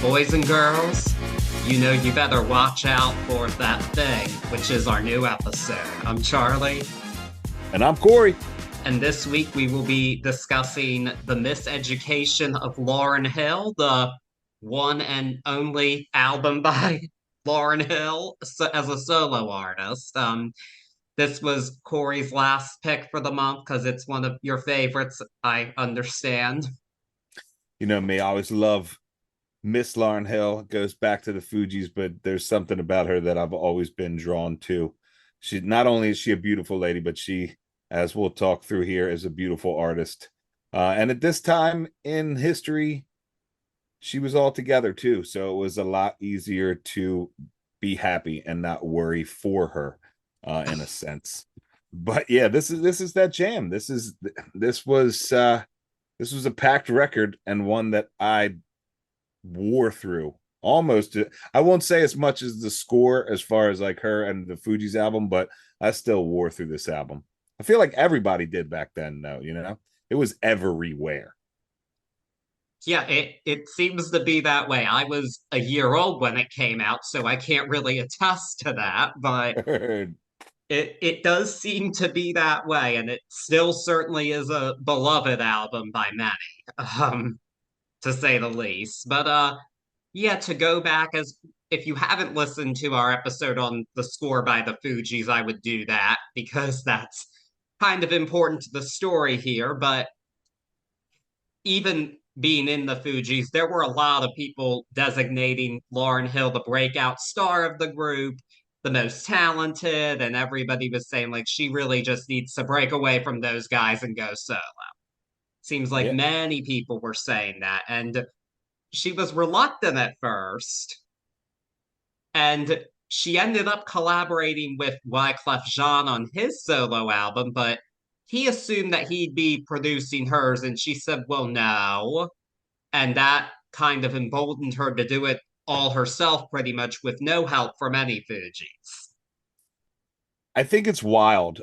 boys and girls, you better watch out for that thing, which is our new episode. I'm Charlie, And I'm Cory. and this week we will be discussing the Miseducation of Lauryn Hill, the one and only album by Lauryn Hill as a solo artist. This was Cory's last pick for the month because it's one of your favorites, I understand. You know me, I always love Miss Lauryn Hill. It goes back to the Fugees, but there's something about her that I've always been drawn to. She not only is she a beautiful lady, but she, as we'll talk through here, is a beautiful artist. And at this time in history, she was all together too. So it was a lot easier to be happy and not worry for her, in a sense. But yeah, this is that jam. This was a packed record and one that I wore through almost. I won't say as much as the score as far as like her and the Fugees album, but I still wore through this album. I feel like everybody did back then, though. It was everywhere. Yeah, it seems to be that way. I was a year old when it came out, so I can't really attest to that, but it does seem to be that way, and it still certainly is a beloved album by many, um, to say the least. But yeah, to go back as if you haven't listened to our episode on the score by the Fugees, I would do that because that's kind of important to the story here. But even being in the Fugees, there were a lot of people designating Lauryn Hill the breakout star of the group, the most talented, and everybody was saying like she really just needs to break away from those guys and go solo. Seems like Yeah. many people were saying that, and she was reluctant at first, and she ended up collaborating with Wyclef Jean on his solo album, but he assumed that he'd be producing hers, and she said, well, no. And that kind of emboldened her to do it all herself, pretty much with no help from any Fugees. I think it's wild.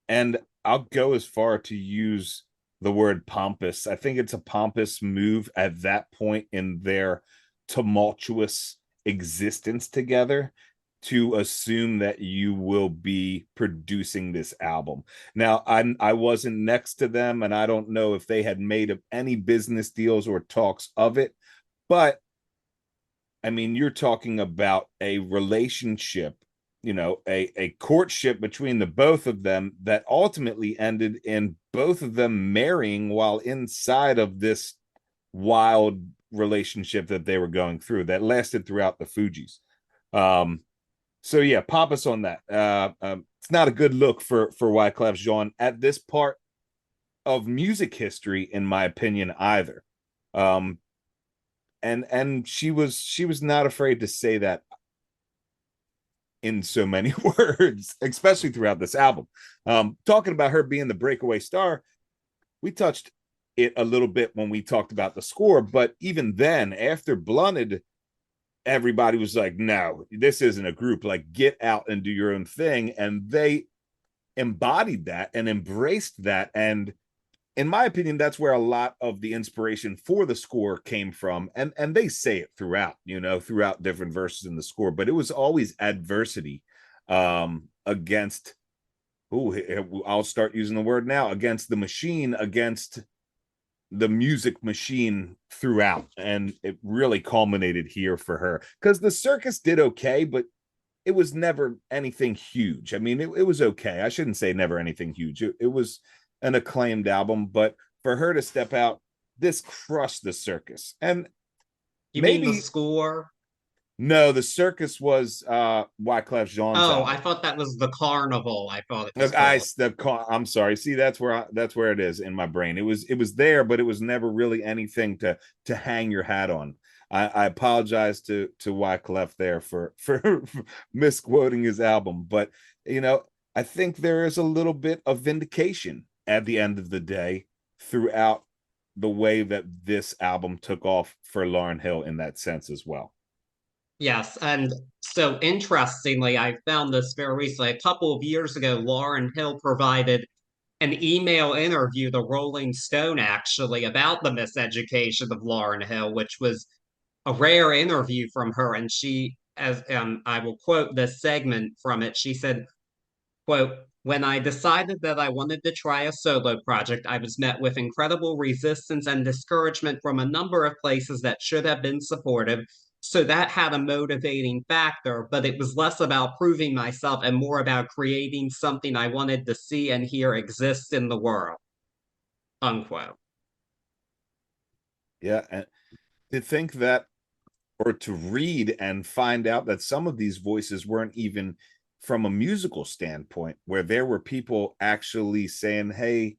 And I'll go as far to use the word pompous. I think it's a pompous move at that point in their tumultuous existence together to assume that you will be producing this album. Now, I wasn't next to them, and I don't know if they had made any business deals or talks of it, but I mean, you're talking about a relationship, a courtship between the both of them that ultimately ended in both of them marrying while inside of this wild relationship that they were going through that lasted throughout the Fugees. So yeah, pop us on that. It's not a good look for Wyclef Jean at this part of music history, in my opinion, either. Um, and she was not afraid to say that in so many words, especially throughout this album. Talking about her being the breakaway star, we touched it a little bit when we talked about the score, but even then, after Blunted, everybody was like, no, this isn't a group. Like, get out and do your own thing. And they embodied that and embraced that. And in my opinion, that's where a lot of the inspiration for the score came from. And they say it throughout, throughout different verses in the score, but it was always adversity against, I'll start using the word now, against the machine, against the music machine throughout. And it really culminated here for her because the circus did okay, but it was never anything huge. I mean, it was okay. I shouldn't say never anything huge. It was an acclaimed album, but for her to step out, this crushed the circus. And You mean the maybe score? no, the circus was Wyclef Jean's Oh, album. I thought that was the carnival, I thought it was Look, I called. the I'm sorry. See, that's where it is in my brain. It was there, but it was never really anything to hang your hat on. I apologize to Wyclef there for misquoting his album, but I think there is a little bit of vindication at the end of the day throughout the way that this album took off for Lauryn Hill in that sense as well. Yes, and so interestingly, I found this very recently. A couple of years ago, Lauryn Hill provided an email interview to Rolling Stone actually about the miseducation of Lauryn Hill, which was a rare interview from her, and she, as I will quote this segment from it, she said, quote, when I decided that I wanted to try a solo project, I was met with incredible resistance and discouragement from a number of places that should have been supportive. So that had a motivating factor, but it was less about proving myself and more about creating something I wanted to see and hear exist in the world. Unquote. Yeah, and to think that, or to read and find out that some of these voices weren't even from a musical standpoint, where there were people actually saying, hey,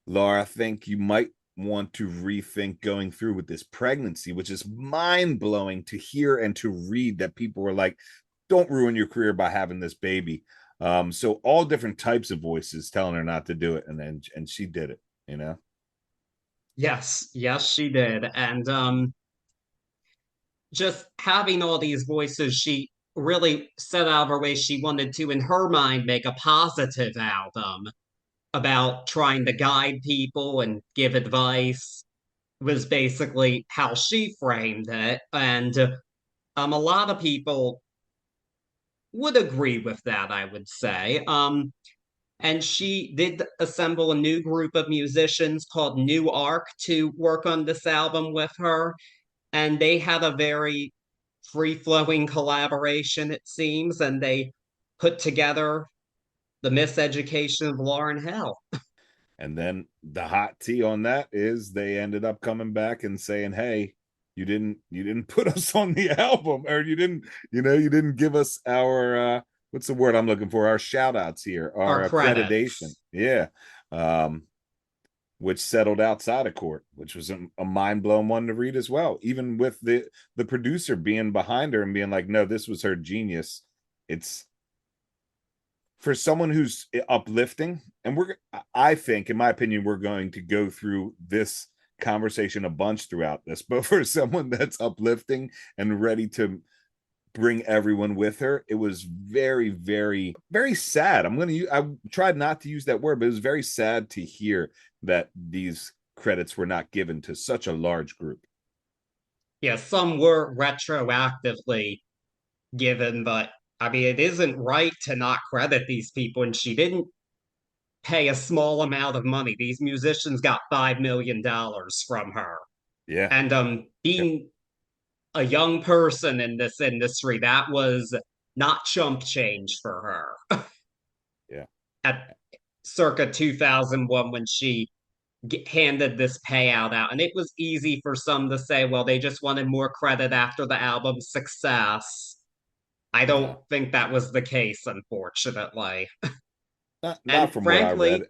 Laura, I think you might want to rethink going through with this pregnancy, which is mind-blowing to hear and to read, that people were like, don't ruin your career by having this baby. So all different types of voices telling her not to do it, and she did it, you know. Yes, yes, she did. And just having all these voices, she really set out of her way. She wanted to, in her mind, make a positive album about trying to guide people and give advice, was basically how she framed it. And a lot of people would agree with that, I would say. And she did assemble a new group of musicians called New Arc to work on this album with her. And they had a very free flowing collaboration, it seems. And they put together the Miseducation of Lauryn Hill. And then the hot tea on that is they ended up coming back and saying, hey, you didn't put us on the album, or you didn't give us our what's the word I'm looking for, our shout outs here, Our our accreditation. credits. Yeah. um which settled outside of court, which was a mind-blowing one to read as well, even with the producer being behind her and being like, no, this was her genius. It's for someone who's uplifting, and I think, in my opinion, we're going to go through this conversation a bunch throughout this, but for someone that's uplifting and ready to bring everyone with her, it was very, very, very sad. I tried not to use that word, but it was very sad to hear that these credits were not given to such a large group. Yeah, some were retroactively given, but I mean, it isn't right to not credit these people. And she didn't pay a small amount of money. These musicians got $5 million from her. Yeah. And being a young person in this industry, that was not chump change for her Yeah. at circa 2001 when she handed this payout out. And it was easy for some to say, well, they just wanted more credit after the album's success. I don't No, think that was the case, unfortunately. not And from what I read. frankly,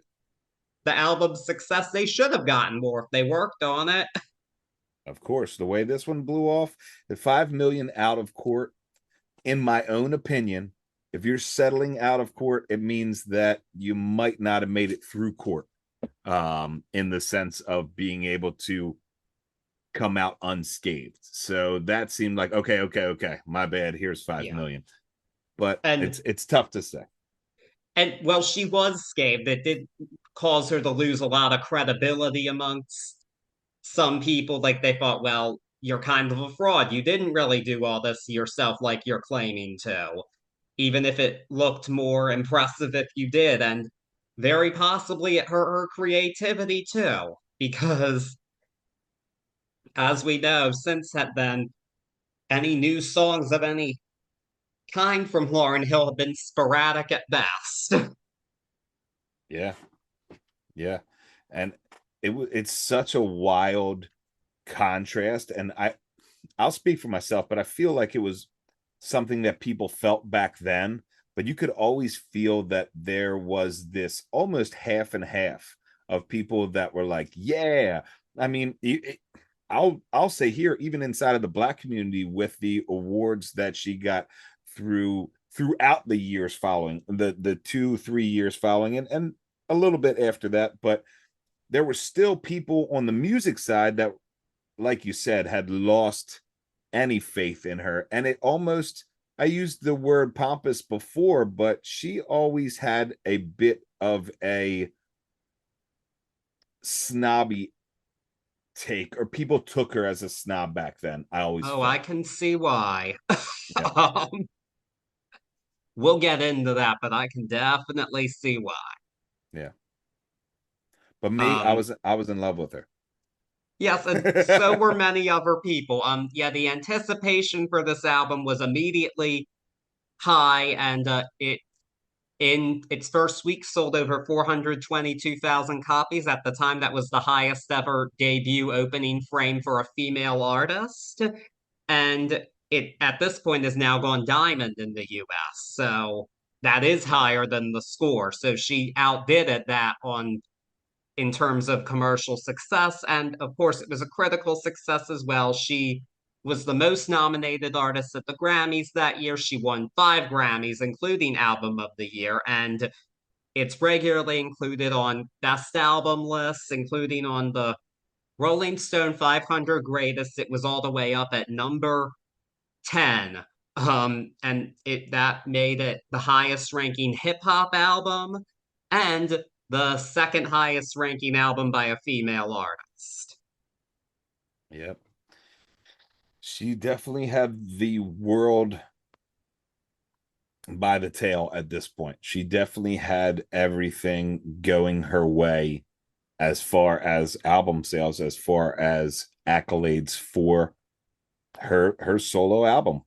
the album's success, they should have gotten more if they worked on it. Of course, the way this one blew off, the 5 million out of court, in my own opinion, if you're settling out of court, it means that you might not have made it through court, in the sense of being able to come out unscathed. So that seemed like, okay, my bad. Here's five Yeah. million. But And it's tough to say. well, she was scathed. It did cause her to lose a lot of credibility amongst some people. Like they thought, well, you're kind of a fraud. You didn't really do all this yourself like you're claiming to, even if it looked more impressive if you did. And very possibly it hurt her creativity too, because as we know, since then, any new songs of any kind from Lauryn Hill have been sporadic at best. Yeah, yeah, and it's such a wild contrast. And I'll speak for myself, but I feel like it was something that people felt back then, but you could always feel that there was this almost half and half of people that were like, yeah. I mean, I'll say here, even inside of the Black community, with the awards that she got throughout the years following, the 2 3 years following, and a little bit after that, but there were still people on the music side that, like you said, had lost any faith in her. And it almost, I used the word pompous before, but she always had a bit of a snobby take, or people took her as a snob back then. I always Oh, I felt. can see why. Yeah, um, we'll get into that, but I can definitely see why. yeah. But me, Um, I was in love with her. yes, and so were many other people. Yeah, the anticipation for this album was immediately high, and it in its first week sold over 422,000 copies. At the time, that was the highest ever debut opening frame for a female artist. And it at this point has now gone diamond in the US. So that is Yeah. higher than the score. So she outbid it that on in terms of commercial success. And of course, it was a critical success as well. She was the most nominated artist at the Grammys that year. She won 5 Grammys, including Album of the Year. And it's regularly included on best album lists, including on the Rolling Stone 500 Greatest. It was all the way up at number 10. And it that made it the highest ranking hip hop album and the second highest ranking album by a female artist. Yep. She definitely had the world by the tail at this point. She definitely had everything going her way as far as album sales, as far as accolades for her solo album.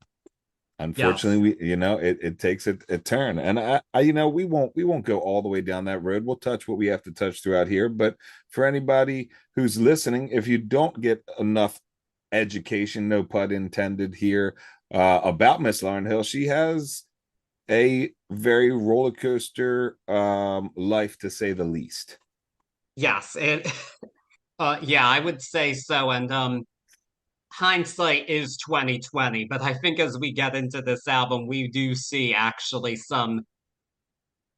Yes. Unfortunately, it takes a turn, and I we won't go all the way down that road. We'll touch what we have to touch throughout here, but for anybody who's listening, if you don't get enough education, no pun intended here, about Miss Lauryn Hill, she has a very roller coaster life, to say the least. Yes. It yeah, I would say so. And hindsight is 2020, but I think as we get into this album, we do see actually some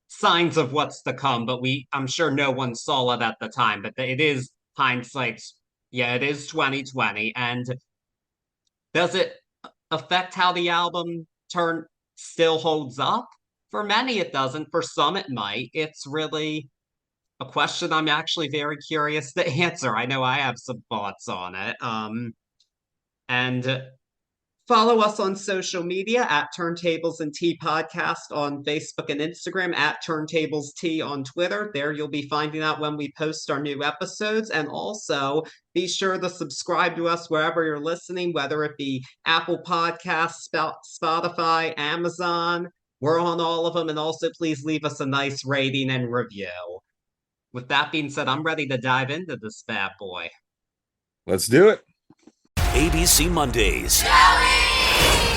signs of what's to come, but I'm sure no one saw it at the time, but it is hindsight's yeah, it is 2020. And does it affect how the album turn still holds up? For many it doesn't, for some it might. It's really a question I'm actually very curious to answer. I know I have some thoughts on it. And follow us on social media at Turntables and Tea Podcast on Facebook and Instagram, at Turntables Tea on Twitter. There you'll be finding out when we post our new episodes. And also be sure to subscribe to us wherever you're listening, whether it be Apple Podcasts, Spotify, Amazon. We're on all of them. And also please leave us a nice rating and review. With that being said, I'm ready to dive into this bad boy. Let's do it. ABC Mondays.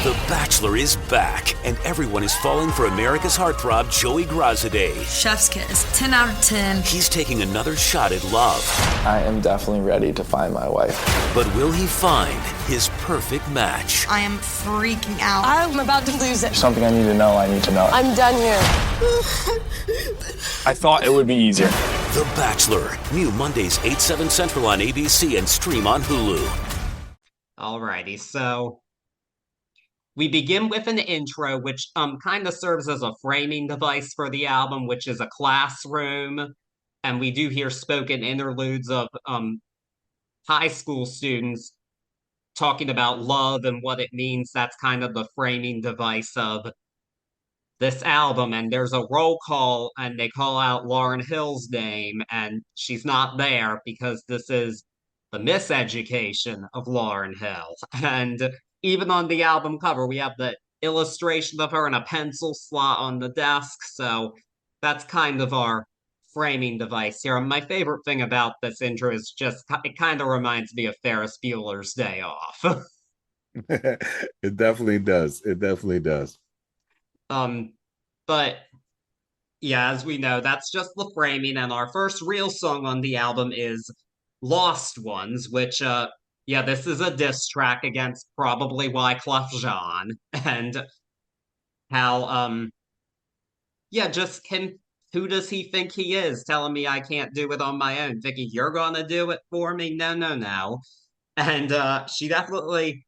The Bachelor is back, and everyone is falling for America's heartthrob, Joey Grazadeh. Chef's kiss, 10 out of 10. He's taking another shot at love. I am definitely ready to find my wife. But will he find his perfect match? I am freaking out. I'm about to lose it. Something I need to know, I need to know. I'm done here. I thought it would be easier. The Bachelor. New Mondays, 8, 7 Central on ABC and stream on Hulu. Alrighty, so we begin with an intro, which kind of serves as a framing device for the album, which is a classroom, and we do hear spoken interludes of high school students talking about love and what it means. That's kind of the framing device of this album. And there's a roll call, and they call out Lauryn Hill's name, and she's not there because this is the Miseducation of Lauryn Hill. And even on the album cover, we have the illustration of her in a pencil slot on the desk. So that's kind of our framing device here. And my favorite thing about this intro is just it kind of reminds me of Ferris Bueller's Day Off. It definitely does. It definitely does. But yeah, as we know, that's just the framing, and our first real song on the album is Lost Ones, which yeah, this is a diss track against probably Wyclef Jean, and how yeah, just him, who does he think he is, telling me I can't do it on my own, thinking you're gonna do it for me? No, no, no. And she definitely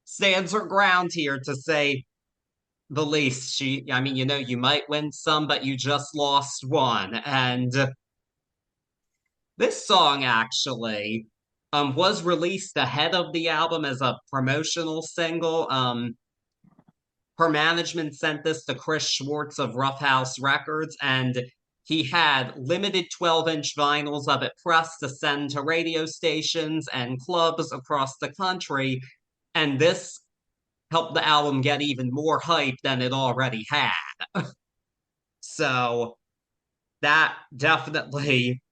stands her ground here, to say the least. I mean, you might win some, but you just lost one. And this song, actually, was released ahead of the album as a promotional single. Her management sent this to Chris Schwartz of Rough House Records, and he had limited 12-inch vinyls of it pressed to send to radio stations and clubs across the country. And this helped the album get even more hype than it already had. So that definitely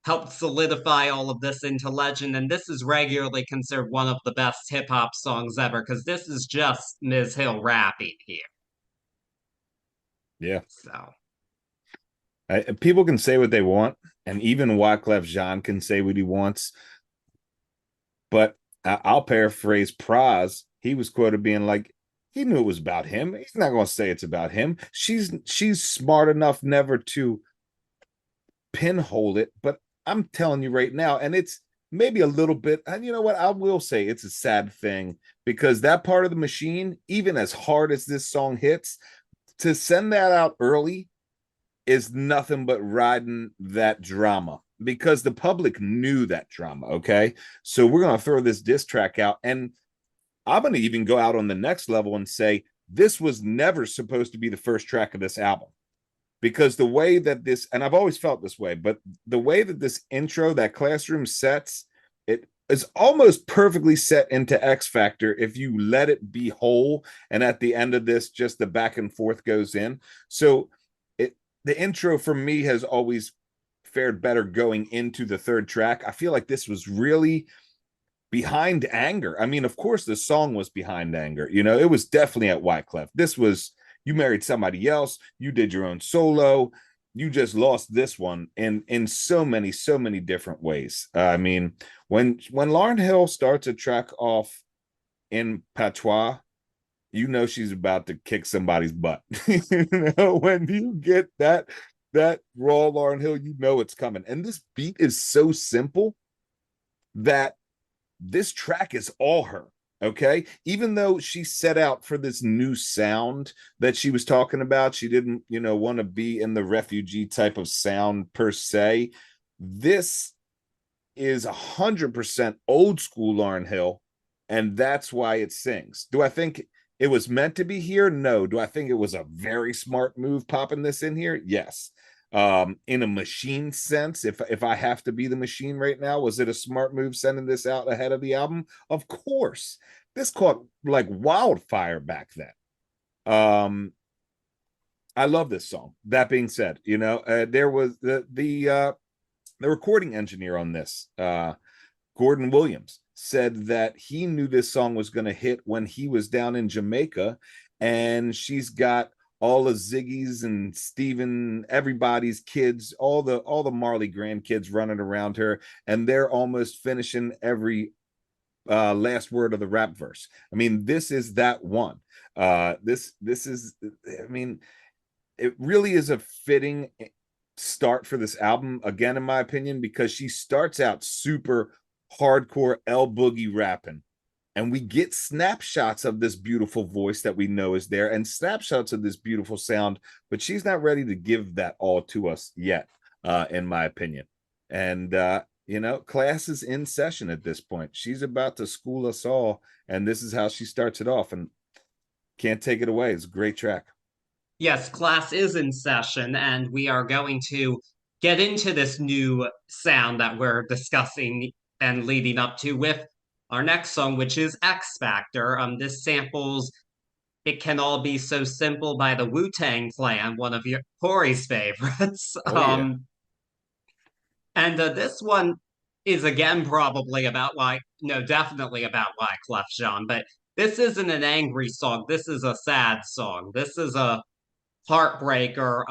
helped solidify all of this into legend. And this is regularly considered one of the best hip hop songs ever, because this is just Ms. Hill rapping here. Yeah. So people can say what they want, and even Wyclef Jean can say what he wants. But I'll paraphrase Praz. He was quoted being like, he knew it was about him. He's not going to say it's about him. She's smart enough never to pinhole it, but I'm telling you right now, and it's maybe a little bit, and you know what, I will say it's a sad thing, because that part of the machine, even as hard as this song hits, to send that out early is nothing but riding that drama, because the public knew that drama. Okay, so we're going to throw this diss track out, and I'm going to even go out on the next level and say this was never supposed to be the first track of this album, because the way that this, and I've always felt this way, but the way that this intro, that classroom sets, it is almost perfectly set into X Factor if you let it be whole, and at the end of this, just the back and forth goes in. So the intro for me has always fared better going into the third track. I feel like this was really behind anger. I mean, of course, the song was behind anger. You know, it was definitely at Wyclef. This was, you married somebody else, you did your own solo, you just lost this one in so many different ways. I mean, when Lauryn Hill starts a track off in patois, you know she's about to kick somebody's butt. You know, when you get that raw Lauryn Hill, you know it's coming. And this beat is so simple that this track is all her. Okay, even though she set out for this new sound that she was talking about, she didn't, you know, want to be in the refugee type of sound per se. This is 100% old school Lauryn Hill, and that's why it sings. Do I think it was meant to be here? No. Do I think it was a very smart move popping this in here? Yes. In a machine sense, if I have to be the machine right now, was it a smart move sending this out ahead of the album? Of course. This caught like wildfire back then. I love this song. That being said, you know, there was the recording engineer on this, Gordon Williams, said that he knew this song was going to hit when he was down in Jamaica, and she's got all of Ziggy's and Steven, everybody's kids, all the Marley grandkids running around her, and they're almost finishing every last word of the rap verse. I mean, this is that one. This is, I mean, it really is a fitting start for this album, again, in my opinion, because she starts out super hardcore L Boogie rapping, and we get snapshots of this beautiful voice that we know is there and snapshots of this beautiful sound, but she's not ready to give that all to us yet, in my opinion. And you know, class is in session at this point. She's about to school us all, and this is how she starts it off, and can't take it away. It's a great track. yes, class is in session, and we are going to get into this new sound that we're discussing and leading up to with our next song, which is X Factor. This samples It Can All Be So Simple by the Wu-Tang Clan, one of your Corey's favorites. Yeah. And this one is again probably about definitely about Wyclef Jean, but this isn't an angry song. This is a sad song. This is a heartbreaker,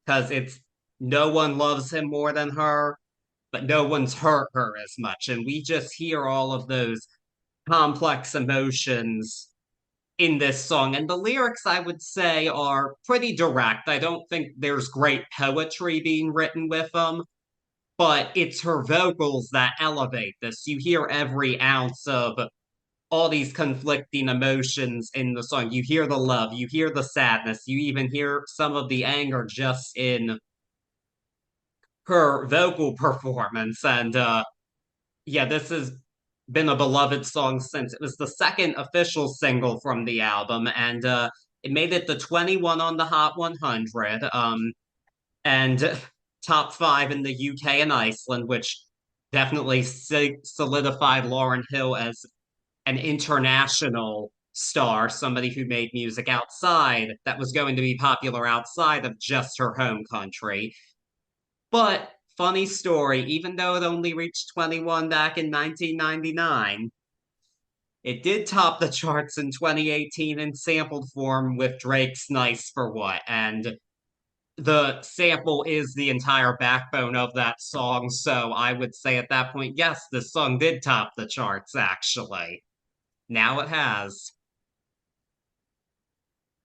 because it's no one loves him more than her, but no one's hurt her as much. And we just hear all of those complex emotions in this song. And the lyrics, I would say, are pretty direct. I don't think there's great poetry being written with them, but it's her vocals that elevate this. You hear every ounce of all these conflicting emotions in the song. You hear the love, you hear the sadness, you even hear some of the anger just in her vocal performance. And yeah, this has been a beloved song since. It was the second official single from the album, and it made it the 21 on the Hot 100, and top five in the UK and Iceland, which definitely solidified Lauryn Hill as an international star, somebody who made music outside that was going to be popular outside of just her home country. But funny story, even though it only reached 21 back in 1999, it did top the charts in 2018 in sampled form with Drake's Nice for What. And the sample is the entire backbone of that song. So I would say at that point, yes, this song did top the charts, actually. Now it has.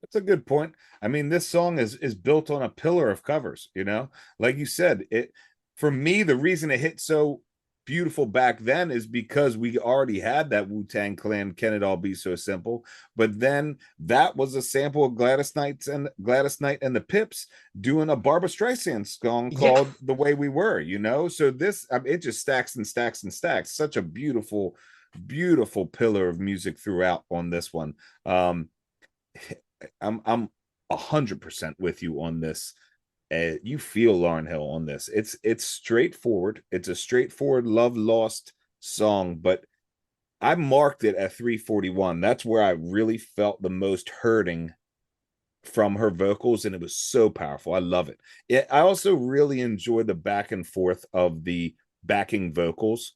That's a good point. I mean, this song is built on a pillar of covers, you know? Like you said, it for me, the reason it hit so beautiful back then is because we already had that Wu-Tang Clan Can It All Be So Simple. But then that was a sample of Gladys Knight and the Pips doing a Barbra Streisand song called The Way We Were, you know? So this, I mean, it just stacks and stacks and stacks. Such a beautiful, beautiful pillar of music throughout on this one. I'm 100% with you on this. You feel Lauryn Hill on this. It's straightforward. It's a straightforward love lost song, but I marked it at 341. That's where I really felt the most hurting from her vocals, and it was so powerful. I love it. I also really enjoy the back and forth of the backing vocals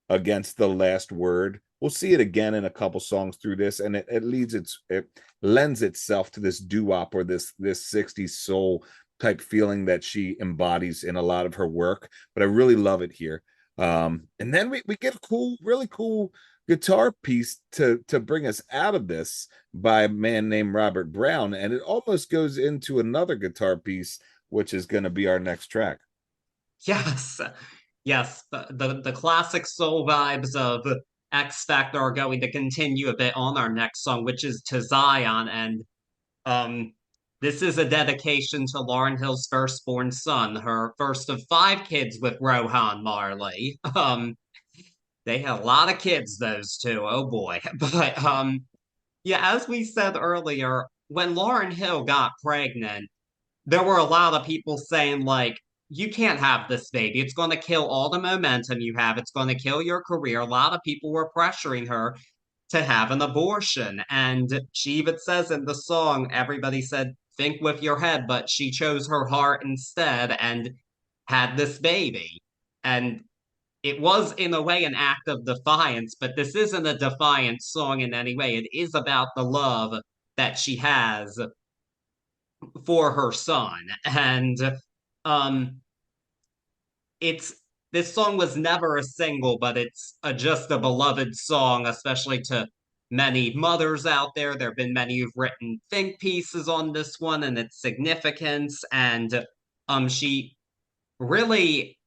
against the last word. We'll see it again in a couple songs through this, and it lends itself to this doo-wop or this 60s soul type feeling that she embodies in a lot of her work. But I really love it here. And then we get a cool, really cool guitar piece to bring us out of this by a man named Robert Brown, and it almost goes into another guitar piece, which is going to be our next track. Yes. Yes, the classic soul vibes of X Factor are going to continue a bit on our next song, which is To Zion. And this is a dedication to Lauryn Hill's firstborn son, her first of five kids with Rohan Marley. They had a lot of kids, those two. Oh boy. But yeah, as we said earlier, when Lauryn Hill got pregnant, there were a lot of people saying, like, you can't have this baby. It's going to kill all the momentum you have. It's going to kill your career. A lot of people were pressuring her to have an abortion. And she even says in the song, everybody said, think with your head, but she chose her heart instead and had this baby. And it was, in a way, an act of defiance, but this isn't a defiant song in any way. It is about the love that she has for her son. And um it's this song was never a single, but it's just a beloved song, especially to many mothers out there. There have been many who've written think pieces on this one and its significance. And she really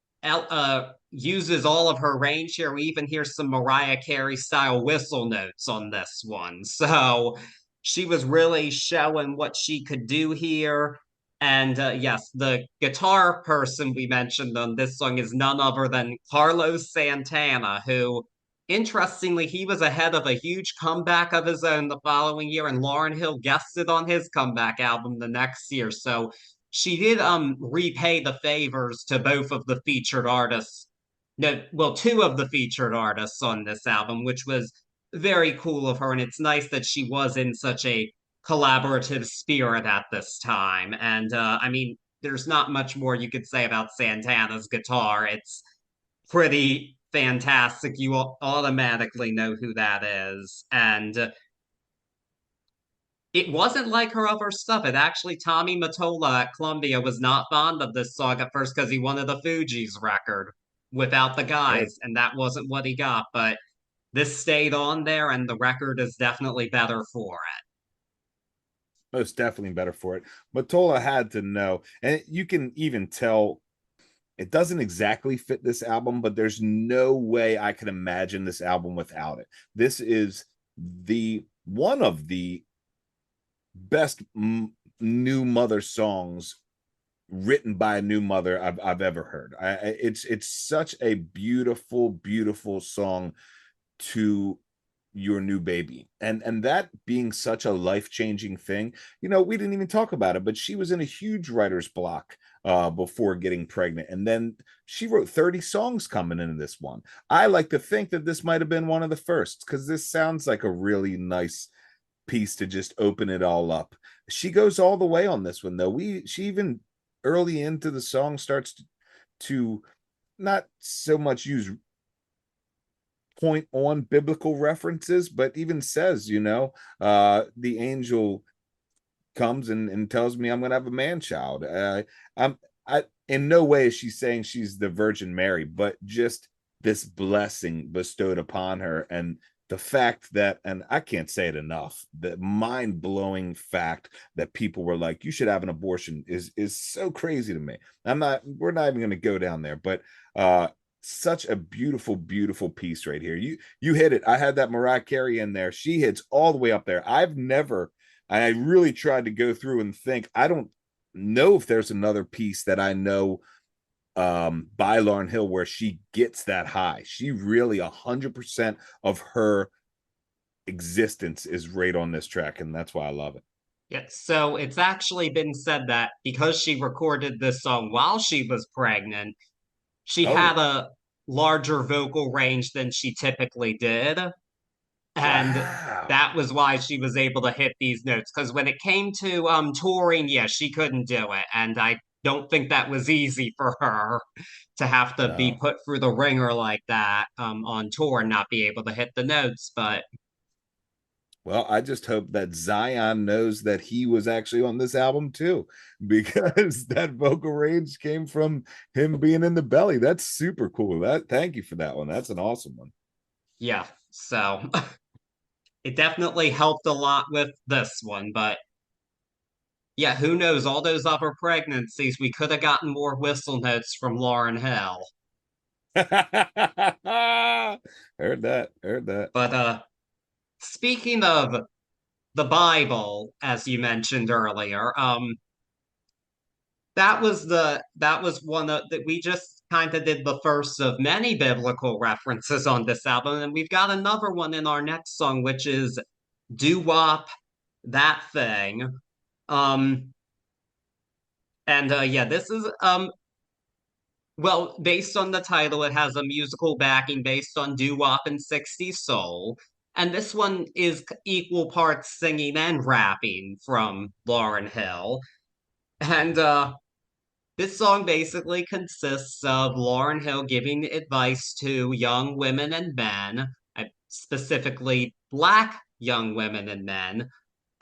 uses all of her range here. We even hear some Mariah Carey style whistle notes on this one. So she was really showing what she could do here. And yes, the guitar person we mentioned on this song is none other than Carlos Santana, who, interestingly, he was ahead of a huge comeback of his own the following year, and Lauryn Hill guested on his comeback album the next year. So she did repay the favors to both of the featured artists. No, well, two of the featured artists on this album, which was very cool of her, and it's nice that she was in such a collaborative spirit at this time. And I mean, there's not much more you could say about Santana's guitar. It's pretty fantastic. You automatically know who that is. And it wasn't like her other stuff. It actually, Tommy Mottola at Columbia was not fond of this song at first because he wanted a Fugees record without the guys, and that wasn't what he got. But this stayed on there, and the record is definitely better for it. Most definitely better for it. Mottola had to know, and you can even tell it doesn't exactly fit this album, but there's no way I could imagine this album without it. This is the one of the best new mother songs written by a new mother I've ever heard. It's such a beautiful, beautiful song to your new baby, and that being such a life-changing thing. We didn't even talk about it, but she was in a huge writer's block before getting pregnant, and then she wrote 30 songs coming into this one. I like to think that this might have been one of the first, because this sounds like a really nice piece to just open it all up. She goes all the way on this one, though. She even early into the song starts to not so much use point on biblical references, but even says, the angel comes and tells me I'm gonna have a man child. I in no way is she saying she's the Virgin Mary, but just this blessing bestowed upon her, and the fact that, and I can't say it enough, the mind-blowing fact that people were like, you should have an abortion is so crazy to me. We're not even going to go down there, but such a beautiful, beautiful piece right here. You hit it. I had that Mariah Carey in there. She hits all the way up there. I really tried to go through and think. I don't know if there's another piece that I know by Lauryn Hill where she gets that high. She really 100% of her existence is right on this track, and that's why I love it. Yeah, so it's actually been said that because she recorded this song while she was pregnant, she had a larger vocal range than she typically did. And that was why she was able to hit these notes. Because when it came to touring, yeah, she couldn't do it. And I don't think that was easy for her to have to be put through the ringer like that on tour and not be able to hit the notes. But well, I just hope that Zion knows that he was actually on this album too, because that vocal range came from him being in the belly. That's super cool. Thank you for that one. That's an awesome one. Yeah, so it definitely helped a lot with this one, but yeah, who knows? All those other pregnancies, we could have gotten more whistle notes from Lauryn Hill. Heard that. But speaking of the Bible, as you mentioned earlier, that was one of that we just kind of did the first of many biblical references on this album, and we've got another one in our next song, which is Doo Wop That Thing. Yeah, this is well, based on the title, it has a musical backing based on doo-wop and 60s soul. And this one is equal parts singing and rapping from Lauryn Hill. And this song basically consists of Lauryn Hill giving advice to young women and men, specifically Black young women and men,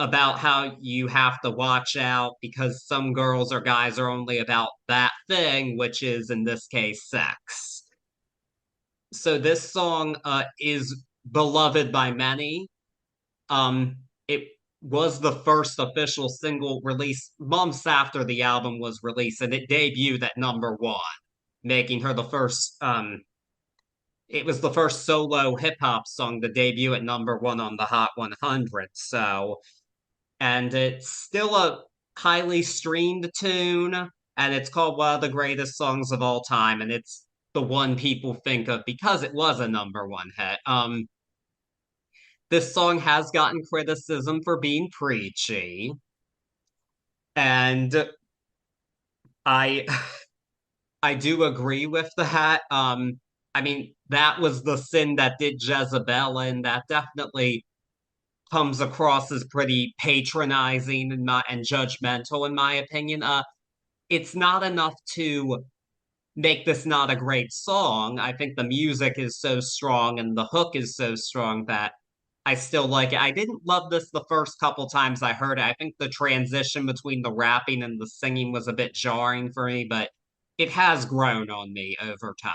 about how you have to watch out because some girls or guys are only about that thing, which is in this case sex. So this song is beloved by many. It was the first official single released months after the album was released, and it debuted at #1, making her the first. It was the first solo hip hop song to debut at #1 on the Hot 100. So and it's still a highly streamed tune, and it's called one of the greatest songs of all time, and it's the one people think of because it was a #1 hit. This song has gotten criticism for being preachy, and I I do agree with that. I mean, that was the sin that did Jezebel, and that definitely comes across as pretty patronizing and judgmental in my opinion. It's not enough to make this not a great song. I think the music is so strong and the hook is so strong that I still like it. I didn't love this the first couple times I heard it. I think the transition between the rapping and the singing was a bit jarring for me, but it has grown on me over time,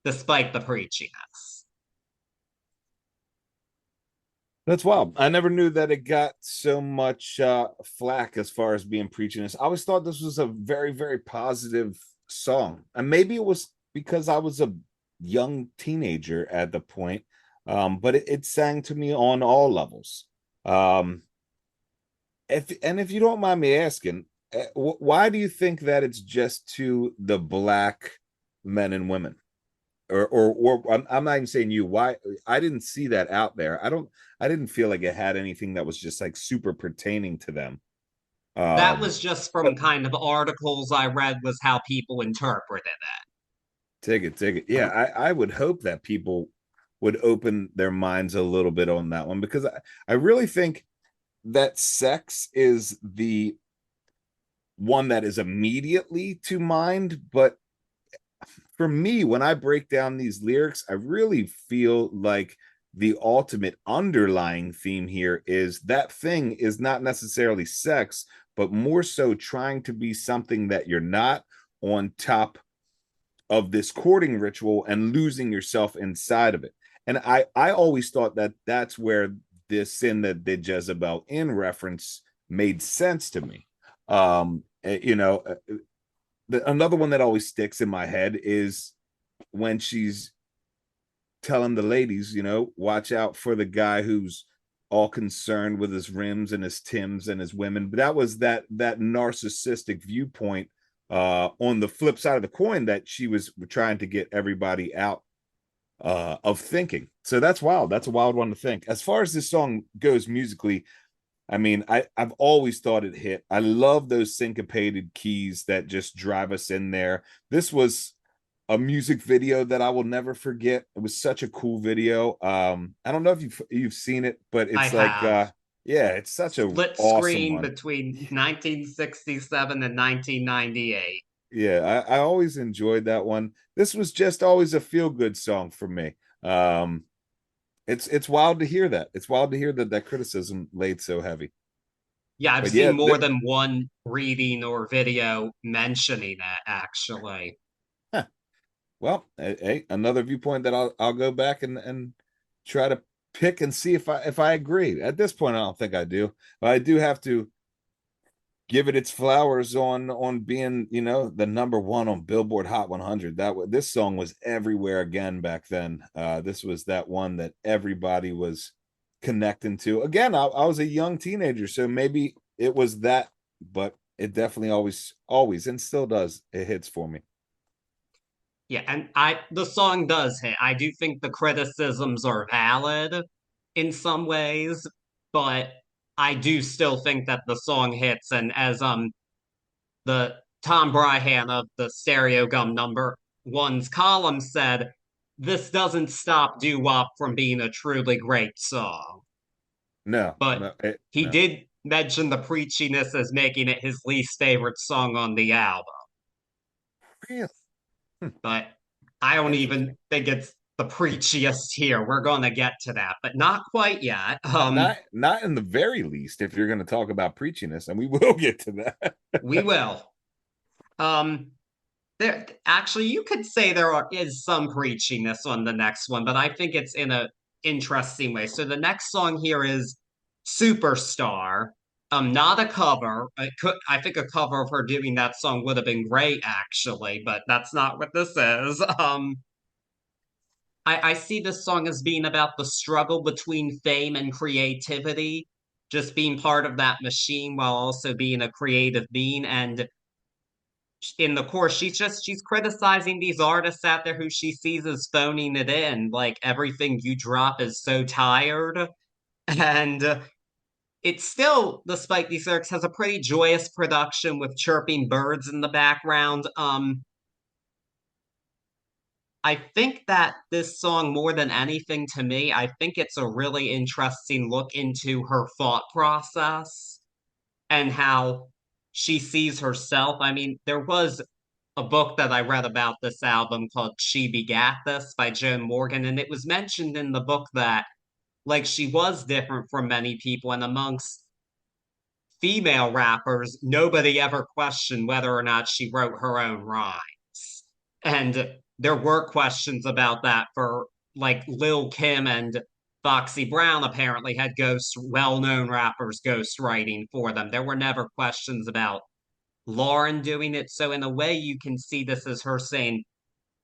despite the preachiness. That's wild. I never knew that it got so much flack as far as being preachiness. I always thought this was a very, very positive song. And maybe it was because I was a young teenager at the point, but it sang to me on all levels. If you don't mind me asking, Why do you think that it's just to the black men and women? Or I'm not even saying you. Why? I didn't see that out there. I didn't feel like it had anything that was just like super pertaining to them. That Um, was just from kind of articles I read was how people interpreted it. Take it. Yeah, I would hope that people would open their minds a little bit on that one, because I really think that sex is the one that is immediately to mind. But for me, when I break down these lyrics, I really feel like the ultimate underlying theme here is that thing is not necessarily sex, but more so trying to be something that you're not, on top of this courting ritual and losing yourself inside of it. And I always thought that that's where this sin that did Jezebel in reference made sense to me. You know, another one that always sticks in my head is when she's telling the ladies, you know, watch out for the guy who's all concerned with his rims and his Tims and his women. But that was that narcissistic viewpoint on the flip side of the coin that she was trying to get everybody out of thinking. So that's wild. That's a wild one to think. As far as this song goes musically, I mean, I've always thought it hit. I love those syncopated keys that just drive us in there. This was a music video that I will never forget. It was such a cool video. I don't know if you've seen it, but I it's like have. yeah, it's such a Split awesome screen one. between 1967 and 1998. Yeah, I always enjoyed that one. This was just always a feel good song for me. It's wild to hear that. It's wild to hear that that criticism laid so heavy. Yeah, I've But yeah, seen more than one reading or video mentioning it, actually. well, hey, another viewpoint that I'll go back and try to pick and see if I agree. At this point, I don't think I do, but I do have to give it its flowers on being, you know, the number one on Billboard Hot 100. This song was everywhere again back then. This was that one that everybody was connecting to. Again, I was a young teenager, so maybe it was that, but it definitely always and still does. It hits for me. Yeah, and the song does hit. I do think the criticisms are valid in some ways, but I do still think that the song hits. And as the Tom Bryhan of the Stereo Gum number one's column said, this doesn't stop doo wop from being a truly great song. No, But he no. did mention the preachiness as making it his least favorite song on the album. Really? But I don't Interesting. even think it's the preachiest here. We're going to get to that, but not quite yet. Not in the very least, if you're going to talk about preachiness, and we will get to that. We will. There actually, you could say is some preachiness on the next one, but I think it's in a interesting way. So the next song here is Superstar. Not a cover. I think a cover of her doing that song would have been great, actually, but that's not what this is. I see this song as being about the struggle between fame and creativity, just being part of that machine while also being a creative being. And in the course, she's criticizing these artists out there who she sees as phoning it in. Like everything you drop is so tired. And it still, despite these lyrics, has a pretty joyous production with chirping birds in the background. I think that this song, more than anything to me, I think it's a really interesting look into her thought process and how she sees herself. I mean, there was a book that I read about this album called She Begat This by Joan Morgan, and it was mentioned in the book that, like, she was different from many people, and amongst female rappers, nobody ever questioned whether or not she wrote her own rhymes. And there were questions about that for like Lil Kim and Foxy Brown apparently had well-known rappers ghost writing for them. There were never questions about Lauryn doing it. So in a way, you can see this as her saying,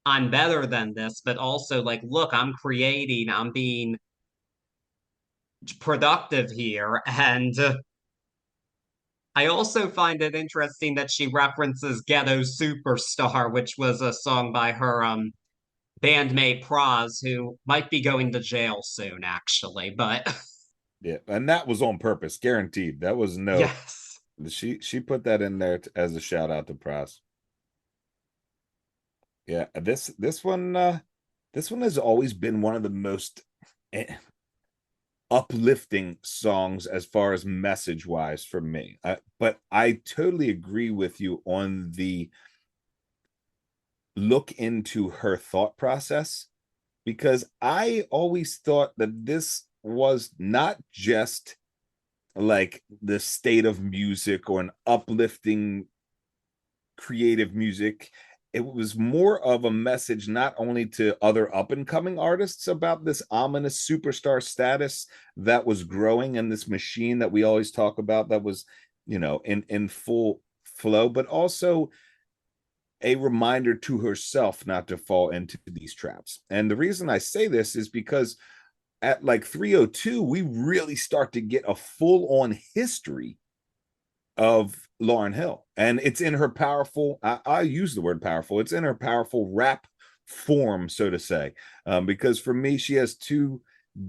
I'm better than this, but also like, look, I'm creating, I'm being productive here. And I also find it interesting that she references Ghetto Superstar, which was a song by her bandmate Praz, who might be going to jail soon, actually. But Yeah, and that was on purpose, guaranteed. That was no. yes. She put that in there as a shout out to Price. Yeah, this one has always been one of the most uplifting songs as far as message wise for me. But I totally agree with you on the look into her thought process, because I always thought that this was not just like the state of music or an uplifting creative music. It was more of a message not only to other up and coming artists about this ominous superstar status that was growing, and this machine that we always talk about that was, in full flow, but also a reminder to herself not to fall into these traps. And the reason I say this is because at like 302, we really start to get a full on history of Lauryn Hill. And it's in her powerful, I use the word powerful, it's in her powerful rap form, so to say. Because for me, she has two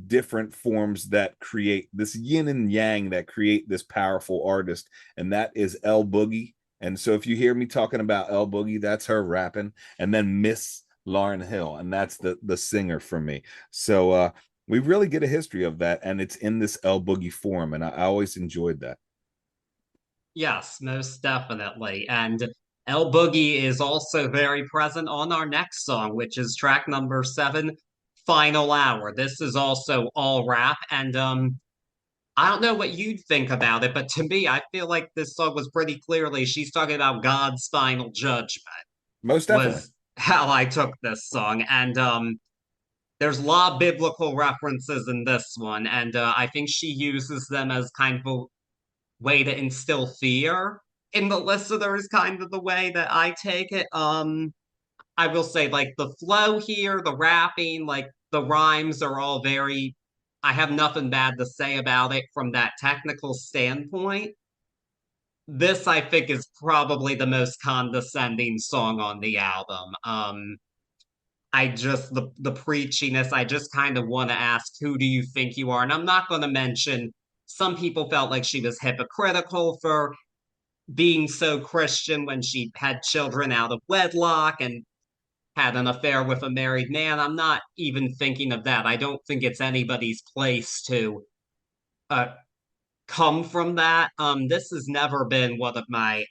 different forms that create this yin and yang that create this powerful artist, and that is L Boogie. And so if you hear me talking about L Boogie, that's her rapping, and then Miss Lauryn Hill, and that's the singer for me. So we really get a history of that, and it's in this L Boogie form, and I always enjoyed that. Yes, most definitely. And El Boogie is also very present on our next song, which is track number 7, Final Hour. This is also all rap, and I don't know what you'd think about it, but to me, I feel like this song was pretty clearly she's talking about God's final judgment, Most definitely. was how I took this song. And there's a lot of biblical references in this one, and I think she uses them as kind of a way to instill fear in the listener is kind of the way that I take it. I will say like the flow here, the rapping, like the rhymes are all very I have nothing bad to say about it from that technical standpoint. This I think is probably the most condescending song on the album. I just the preachiness, I just kind of want to ask, who do you think you are? And I'm not going to mention some people felt like she was hypocritical for being so Christian when she had children out of wedlock and had an affair with a married man. I'm not even thinking of that. I don't think it's anybody's place to uh, come from that. This has never been one of my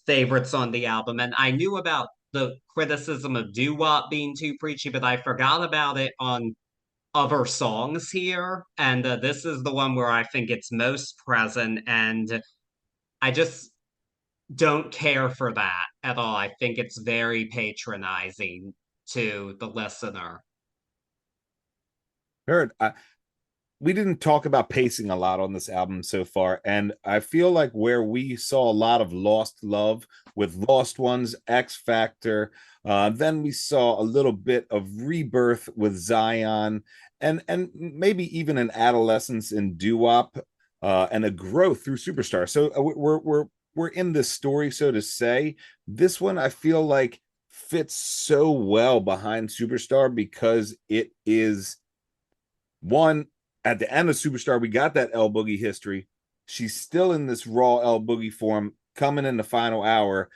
favorites on the album, and I knew about the criticism of doo wop being too preachy, but I forgot about it on other songs here. And this is the one where I think it's most present, and I just don't care for that at all. I think it's very patronizing to the listener. Heard. We didn't talk about pacing a lot on this album so far, and I feel like where we saw a lot of lost love with Lost Ones, X Factor, then we saw a little bit of rebirth with Zion, and maybe even an adolescence in doo-wop, and a growth through Superstar. So we're in this story, so to say. This one I feel like fits so well behind Superstar because it is one. At the end of Superstar, we got that L Boogie history. She's still in this raw L Boogie form coming in the final hour.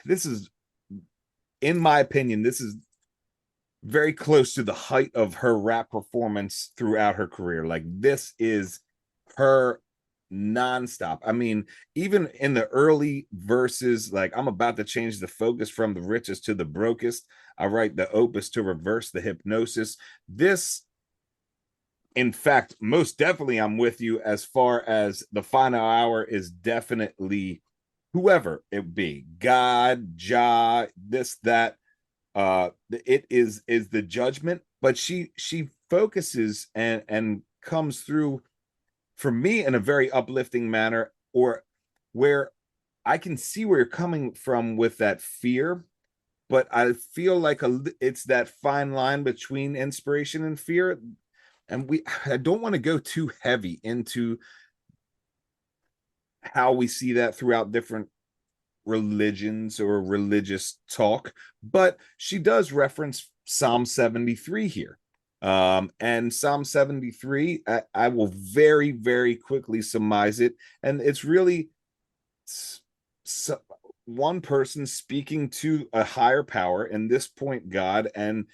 This is, in my opinion, this is very close to the height of her rap performance throughout her career. Like, this is her nonstop. I mean, even in the early verses, like, I'm about to change the focus from the richest to the brokest. I write the opus to reverse the hypnosis. This, in fact, most definitely, I'm with you as far as the final hour is definitely whoever it be, God, Jah, this, that. It is the judgment, but she focuses and comes through for me in a very uplifting manner, or where I can see where you're coming from with that fear, but I feel like it's that fine line between inspiration and fear. And I don't want to go too heavy into how we see that throughout different religions or religious talk, but she does reference Psalm 73 here. And Psalm 73, I will very, very quickly surmise it. And it's really one person speaking to a higher power, in this point, God, and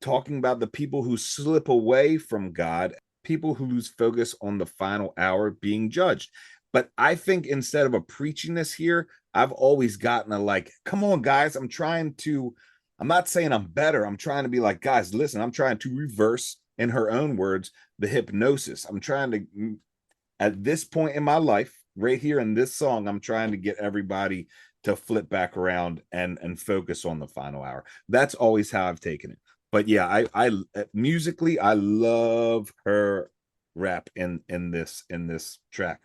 talking about the people who slip away from God, people who lose focus on the final hour being judged. But I think instead of a preachiness here, I've always gotten a like, come on, guys, I'm not saying I'm better. I'm trying to be like, guys, listen, I'm trying to reverse, in her own words, the hypnosis. I'm trying to, at this point in my life, right here in this song, I'm trying to get everybody to flip back around and focus on the final hour. That's always how I've taken it. But yeah, I musically, I love her rap in this track.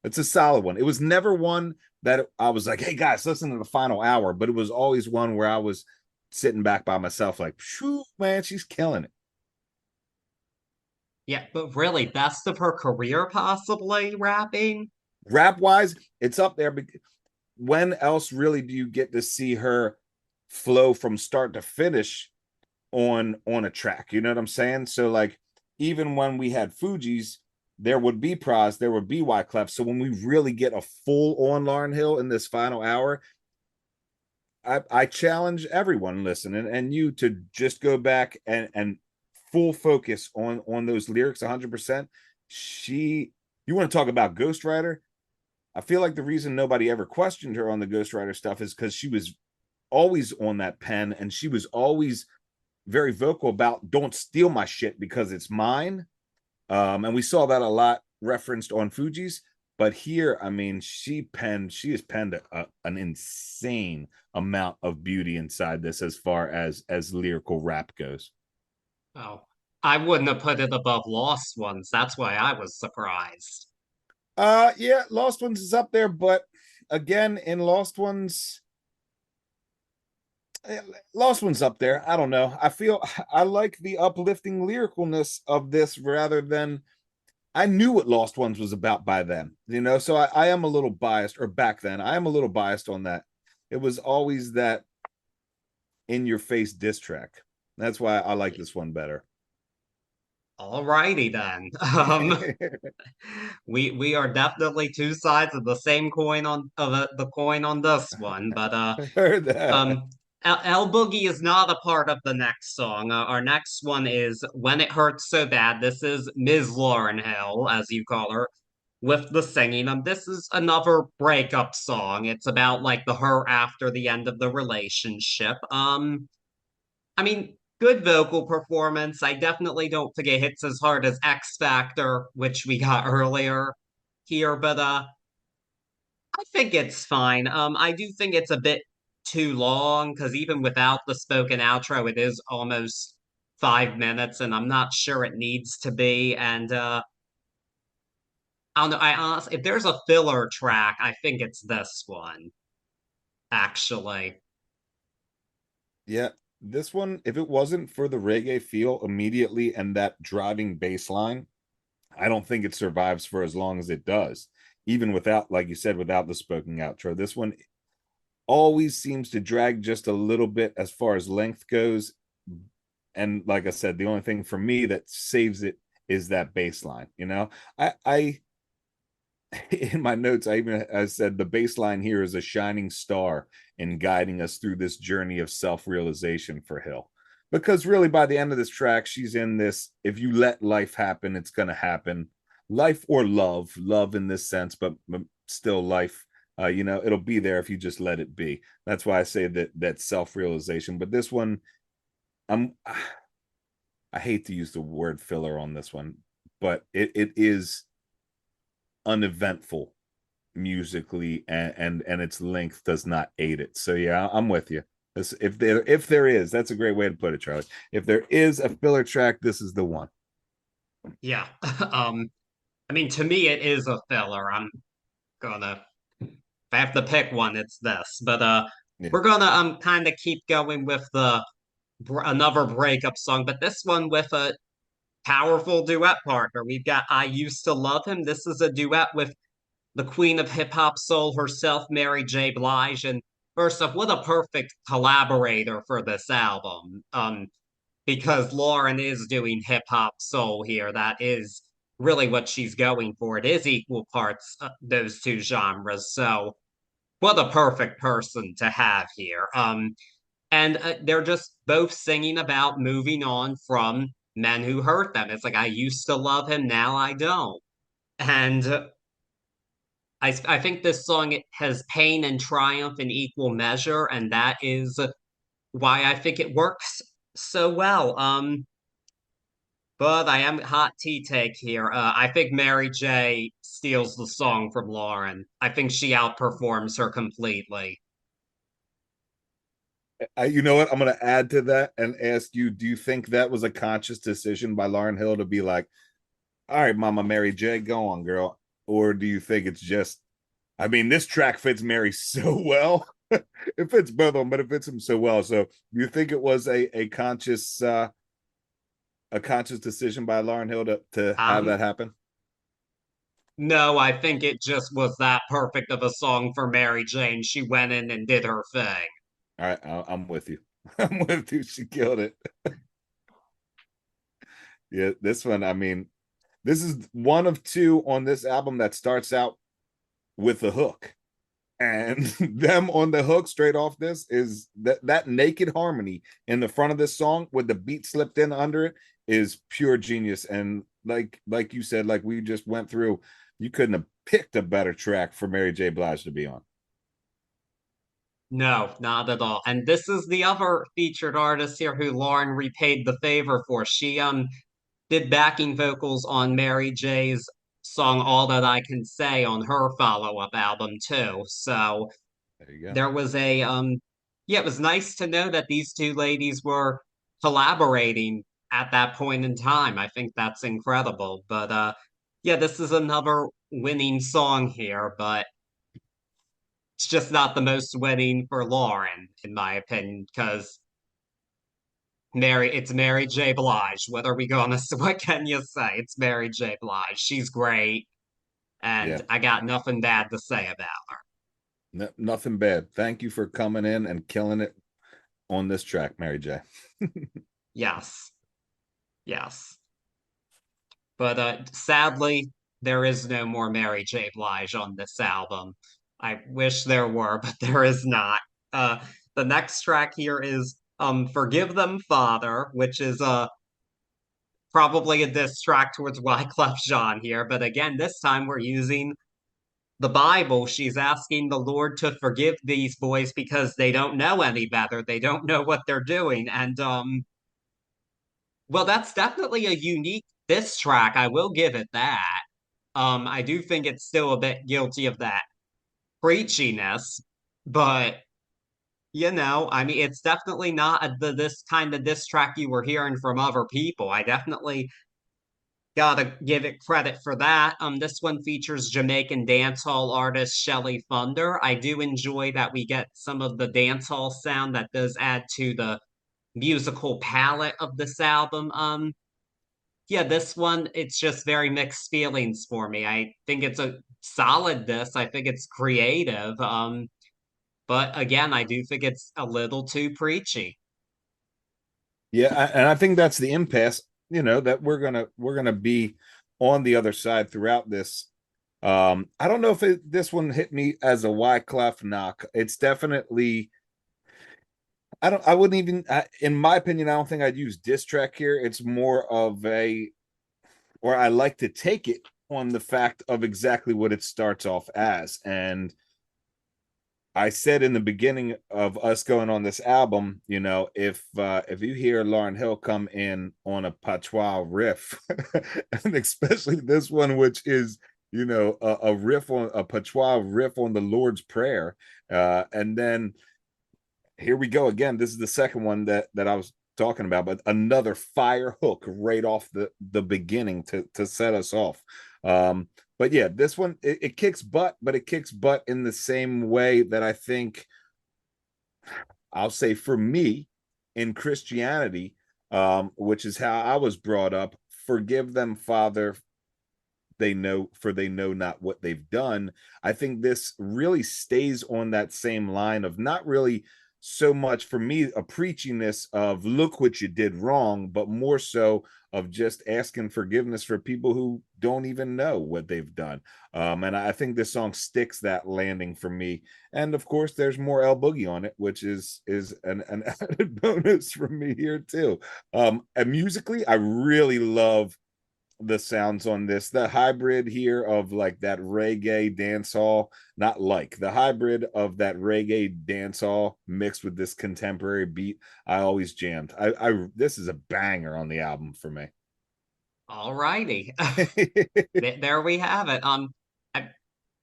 It's a solid one. It was never one that I was like, hey guys, listen to the final hour, but it was always one where I was sitting back by myself like, phew, man, she's killing it. Yeah, but really, best of her career, possibly, rapping? Rap wise, it's up there. When else really do you get to see her flow from start to finish on a track? You know what I'm saying? So like, even when we had Fugees, there would be Pras, there would be Wyclef. So when we really get a full on Lauryn Hill in this final hour, I challenge everyone listening and you to just go back and full focus on those lyrics 100%. You want to talk about ghostwriter? I feel like the reason nobody ever questioned her on the ghostwriter stuff is because she was always on that pen, and she was always very vocal about don't steal my shit because it's mine. And we saw that a lot referenced on Fugees. But here, I mean, she has penned an insane amount of beauty inside this as far as lyrical rap goes. Oh, I wouldn't have put it above Lost Ones. That's why I was surprised. Yeah, Lost Ones is up there, but again, in Lost Ones up there. I don't know. I feel I like the uplifting lyricalness of this rather than, I knew what Lost Ones was about by then, you know, so I am a little biased, or back then, I am a little biased on that. It was always that in your face diss track. That's why I like this one better. Alrighty then. We are definitely two sides of the same coin on the coin on this one, but Heard that. El Boogie is not a part of the next song. Our next one is When It Hurts So Bad. This is Ms. Lauryn Hill, as you call her, with the singing. This is another breakup song. It's about like the her after the end of the relationship. I mean, good vocal performance. I definitely don't think it hits as hard as X Factor, which we got earlier here, but I think it's fine. I do think it's a bit too long because even without the spoken outro, it is almost 5 minutes, and I'm not sure it needs to be. And I don't know. I honestly, if there's a filler track, I think it's this one, actually. Yeah, this one, if it wasn't for the reggae feel immediately and that driving bass line, I don't think it survives for as long as it does. Even without, like you said, without the spoken outro. This one always seems to drag just a little bit as far as length goes. And like I said, the only thing for me that saves it is that bass line. You know, I in my notes, I said the bass line here is a shining star in guiding us through this journey of self-realization for Hill. Because really, by the end of this track, she's in this, if you let life happen, it's going to happen. Life or love in this sense, but still life, you know, it'll be there if you just let it be. That's why I say that self-realization. But this one, I hate to use the word filler on this one, but it is uneventful musically, and its length does not aid it. So yeah, I'm with you. If there is, that's a great way to put it, Charlie. If there is a filler track, this is the one. Yeah. I mean, to me, it is a filler. I'm gonna, if I have to pick one, it's this. But Yeah. we're gonna kind of keep going with the another breakup song, but this one with a powerful duet partner. We've got I Used to Love Him. This is a duet with the queen of hip hop soul herself, Mary J. Blige. And first off, what a perfect collaborator for this album. Because Lauryn is doing hip hop soul here. That is really what she's going for. It is equal parts those two genres. So what a perfect person to have here. And they're just both singing about moving on from men who hurt them. It's like, I used to love him, now I don't. And I think this song has pain and triumph in equal measure, and that is why I think it works so well. But I am hot tea take here. I think Mary J steals the song from Lauryn. I think she outperforms her completely. You know what? I'm going to add to that and ask you: do you think that was a conscious decision by Lauryn Hill to be like, "All right, Mama Mary J, go on, girl," or do you think it's just? I mean, this track fits Mary so well. It fits both of them, but it fits him so well. So, do you think it was a conscious decision by Lauryn Hill to have that happen? No, I think it just was that perfect of a song for Mary Jane. She went in and did her thing. All right, I'm with you. I'm with you. She killed it. Yeah, this one, I mean, this is one of two on this album that starts out with a hook. And them on the hook straight off this is that naked harmony in the front of this song with the beat slipped in under it is pure genius. And like you said, like we just went through, you couldn't have picked a better track for Mary J. Blige to be on. No, not at all. And this is the other featured artist here who Lauren repaid the favor for. She did backing vocals on Mary J's song All That I Can Say on her follow-up album too. So There you go. there was a yeah, it was nice to know that these two ladies were collaborating at that point in time. I think that's incredible. But yeah, this is another winning song here, but it's just not the most winning for Lauren, in my opinion, because it's Mary J. Blige. What are we gonna what can you say? It's Mary J. Blige. She's great, Yeah. and I got nothing bad to say about her. Nothing bad. Thank you for coming in and killing it on this track, Mary J. Yes. Yes. But sadly, there is no more Mary J. Blige on this album. I wish there were, but there is not. Uh, the next track here is Forgive Them, Father, which is probably a diss track towards Wyclef Jean here. But again, this time we're using the Bible. She's asking the Lord to forgive these boys because they don't know any better. They don't know what they're doing. And well, that's definitely a unique diss track. I will give it that. I do think it's still a bit guilty of that preachiness, but I mean, it's definitely not this kind of diss track you were hearing from other people. I definitely gotta give it credit for that. This one features Jamaican dancehall artist Shelly Thunder. I do enjoy that we get some of the dancehall sound that does add to the musical palette of this album. Yeah, this one, it's just very mixed feelings for me. I think it's a solid diss. I think it's creative. But again, I do think it's a little too preachy. Yeah, and I think that's the impasse, that we're gonna be on the other side throughout this. I don't know if this one hit me as a Wyclef knock. It's definitely I wouldn't even in my opinion, I don't think I'd use diss track here. It's more of or I like to take it on the fact of exactly what it starts off as. And I said in the beginning of us going on this album, if you hear Lauryn Hill come in on a patois riff, and especially this one, which is a riff on a patois riff on the Lord's Prayer, and then here we go again. This is the second one that I was talking about, but another fire hook right off the beginning to set us off. But yeah, this one, it kicks butt, but it kicks butt in the same way that I think, I'll say for me in Christianity, which is how I was brought up, forgive them, Father, they know not what they've done. I think this really stays on that same line of not really so much for me a preachiness of look what you did wrong, but more so of just asking forgiveness for people who don't even know what they've done. And I think this song sticks that landing for me. And of course, there's more El Boogie on it, which is an added bonus for me here too. And musically, I really love the sounds on this, the hybrid here of like that reggae dancehall, not like the hybrid of that reggae dancehall mixed with this contemporary beat. I always jammed. I this is a banger on the album for me. All righty. There we have it.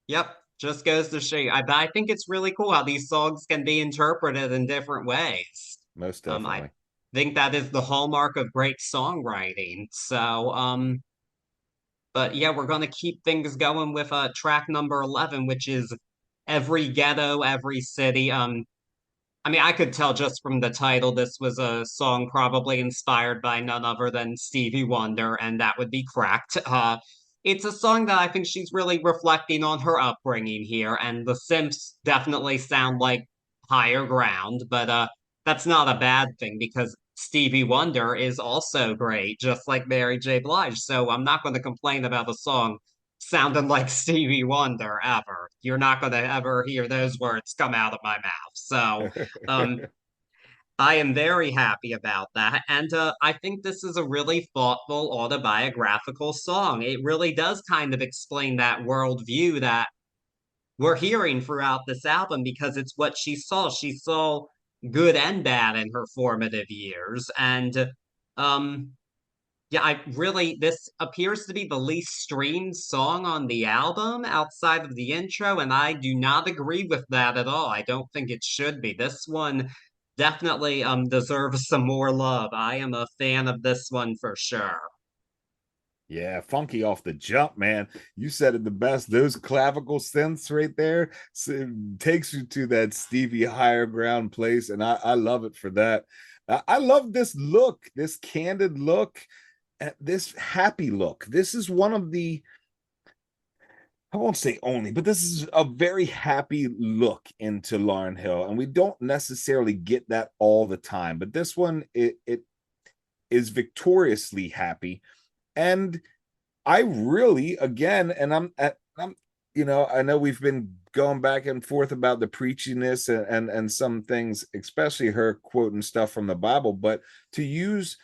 Yep, just goes to show you. I think it's really cool how these songs can be interpreted in different ways. Most I definitely. think that is the hallmark of great songwriting. So, but yeah, we're gonna keep things going with track number 11, which is Every Ghetto, Every City. I mean, I could tell just from the title, this was a song probably inspired by none other than Stevie Wonder, and that would be Cracked. It's a song that I think she's really reflecting on her upbringing here, and the Simps definitely sound like higher ground, but that's not a bad thing because Stevie Wonder is also great, just like Mary J. Blige. So I'm not going to complain about a song sounding like Stevie Wonder ever. You're not going to ever hear those words come out of my mouth. So, um, I am very happy about that. And I think this is a really thoughtful autobiographical song. It really does kind of explain that worldview that we're hearing throughout this album because it's what she saw. She saw good and bad in her formative years. And um, yeah, this appears to be the least streamed song on the album outside of the intro, and I do not agree with that at all. I don't think it should be. This one definitely deserves some more love. I am a fan of this one for sure. Yeah, funky off the jump, man. You said it the best. Those clavicle synths right there takes you to that Stevie higher ground place, and I love it for that. I love this look, this candid look, this happy look. This is one of the, I won't say only, but this is a very happy look into Lauryn Hill, and we don't necessarily get that all the time. But this one, it is victoriously happy. And I really, again, and I'm, I know we've been going back and forth about the preachiness and some things, especially her quoting stuff from the Bible, but to use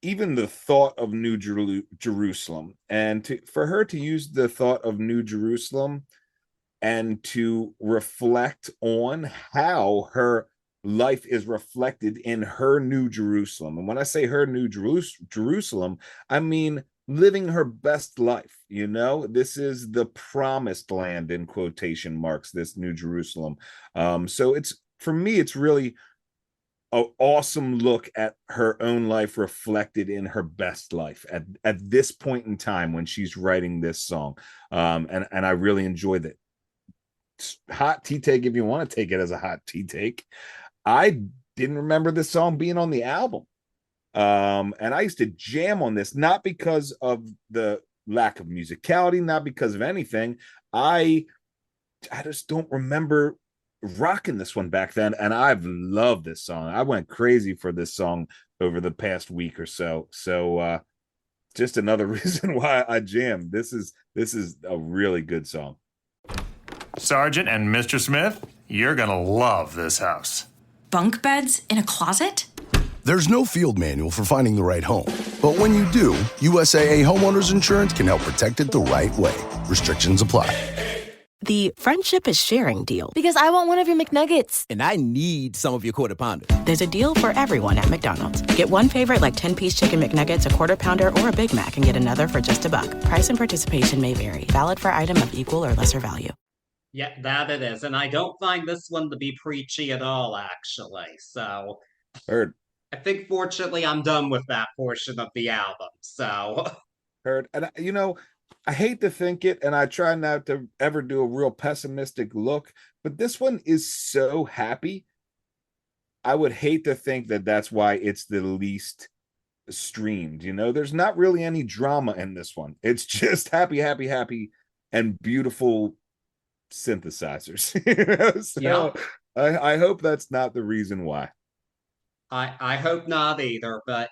even the thought of New Jerusalem, and for her to use the thought of New Jerusalem and to reflect on how her life is reflected in her New Jerusalem. And when I say her New Jerusalem, I mean living her best life. This is the promised land in quotation marks, this New Jerusalem. So for me, it's really an awesome look at her own life reflected in her best life at this point in time when she's writing this song. And I really enjoyed it. Hot tea take, if you want to take it as a hot tea take. I didn't remember this song being on the album. And I used to jam on this, not because of the lack of musicality, not because of anything. I just don't remember rocking this one back then, and I've loved this song. I went crazy for this song over the past week or so. So just another reason why I jammed. This is a really good song. Sergeant and Mr. Smith, you're gonna love this house. Bunk beds in a closet? There's no field manual for finding the right home. But when you do, USAA Homeowners Insurance can help protect it the right way. Restrictions apply. The friendship is sharing deal. Because I want one of your McNuggets. And I need some of your Quarter Pounder. There's a deal for everyone at McDonald's. Get one favorite like 10-piece chicken McNuggets, a Quarter Pounder, or a Big Mac, and get another for just $1. Price and participation may vary. Valid for item of equal or lesser value. Yeah, that it is. And I don't find this one to be preachy at all, actually. So Heard. I think fortunately I'm done with that portion of the album. So Heard. And I hate to think it, and I try not to ever do a real pessimistic look, but this one is so happy. I would hate to think that that's why it's the least streamed. There's not really any drama in this one. It's just happy, happy, happy, and beautiful synthesizers. So Yeah. I hope that's not the reason why. I hope not either, but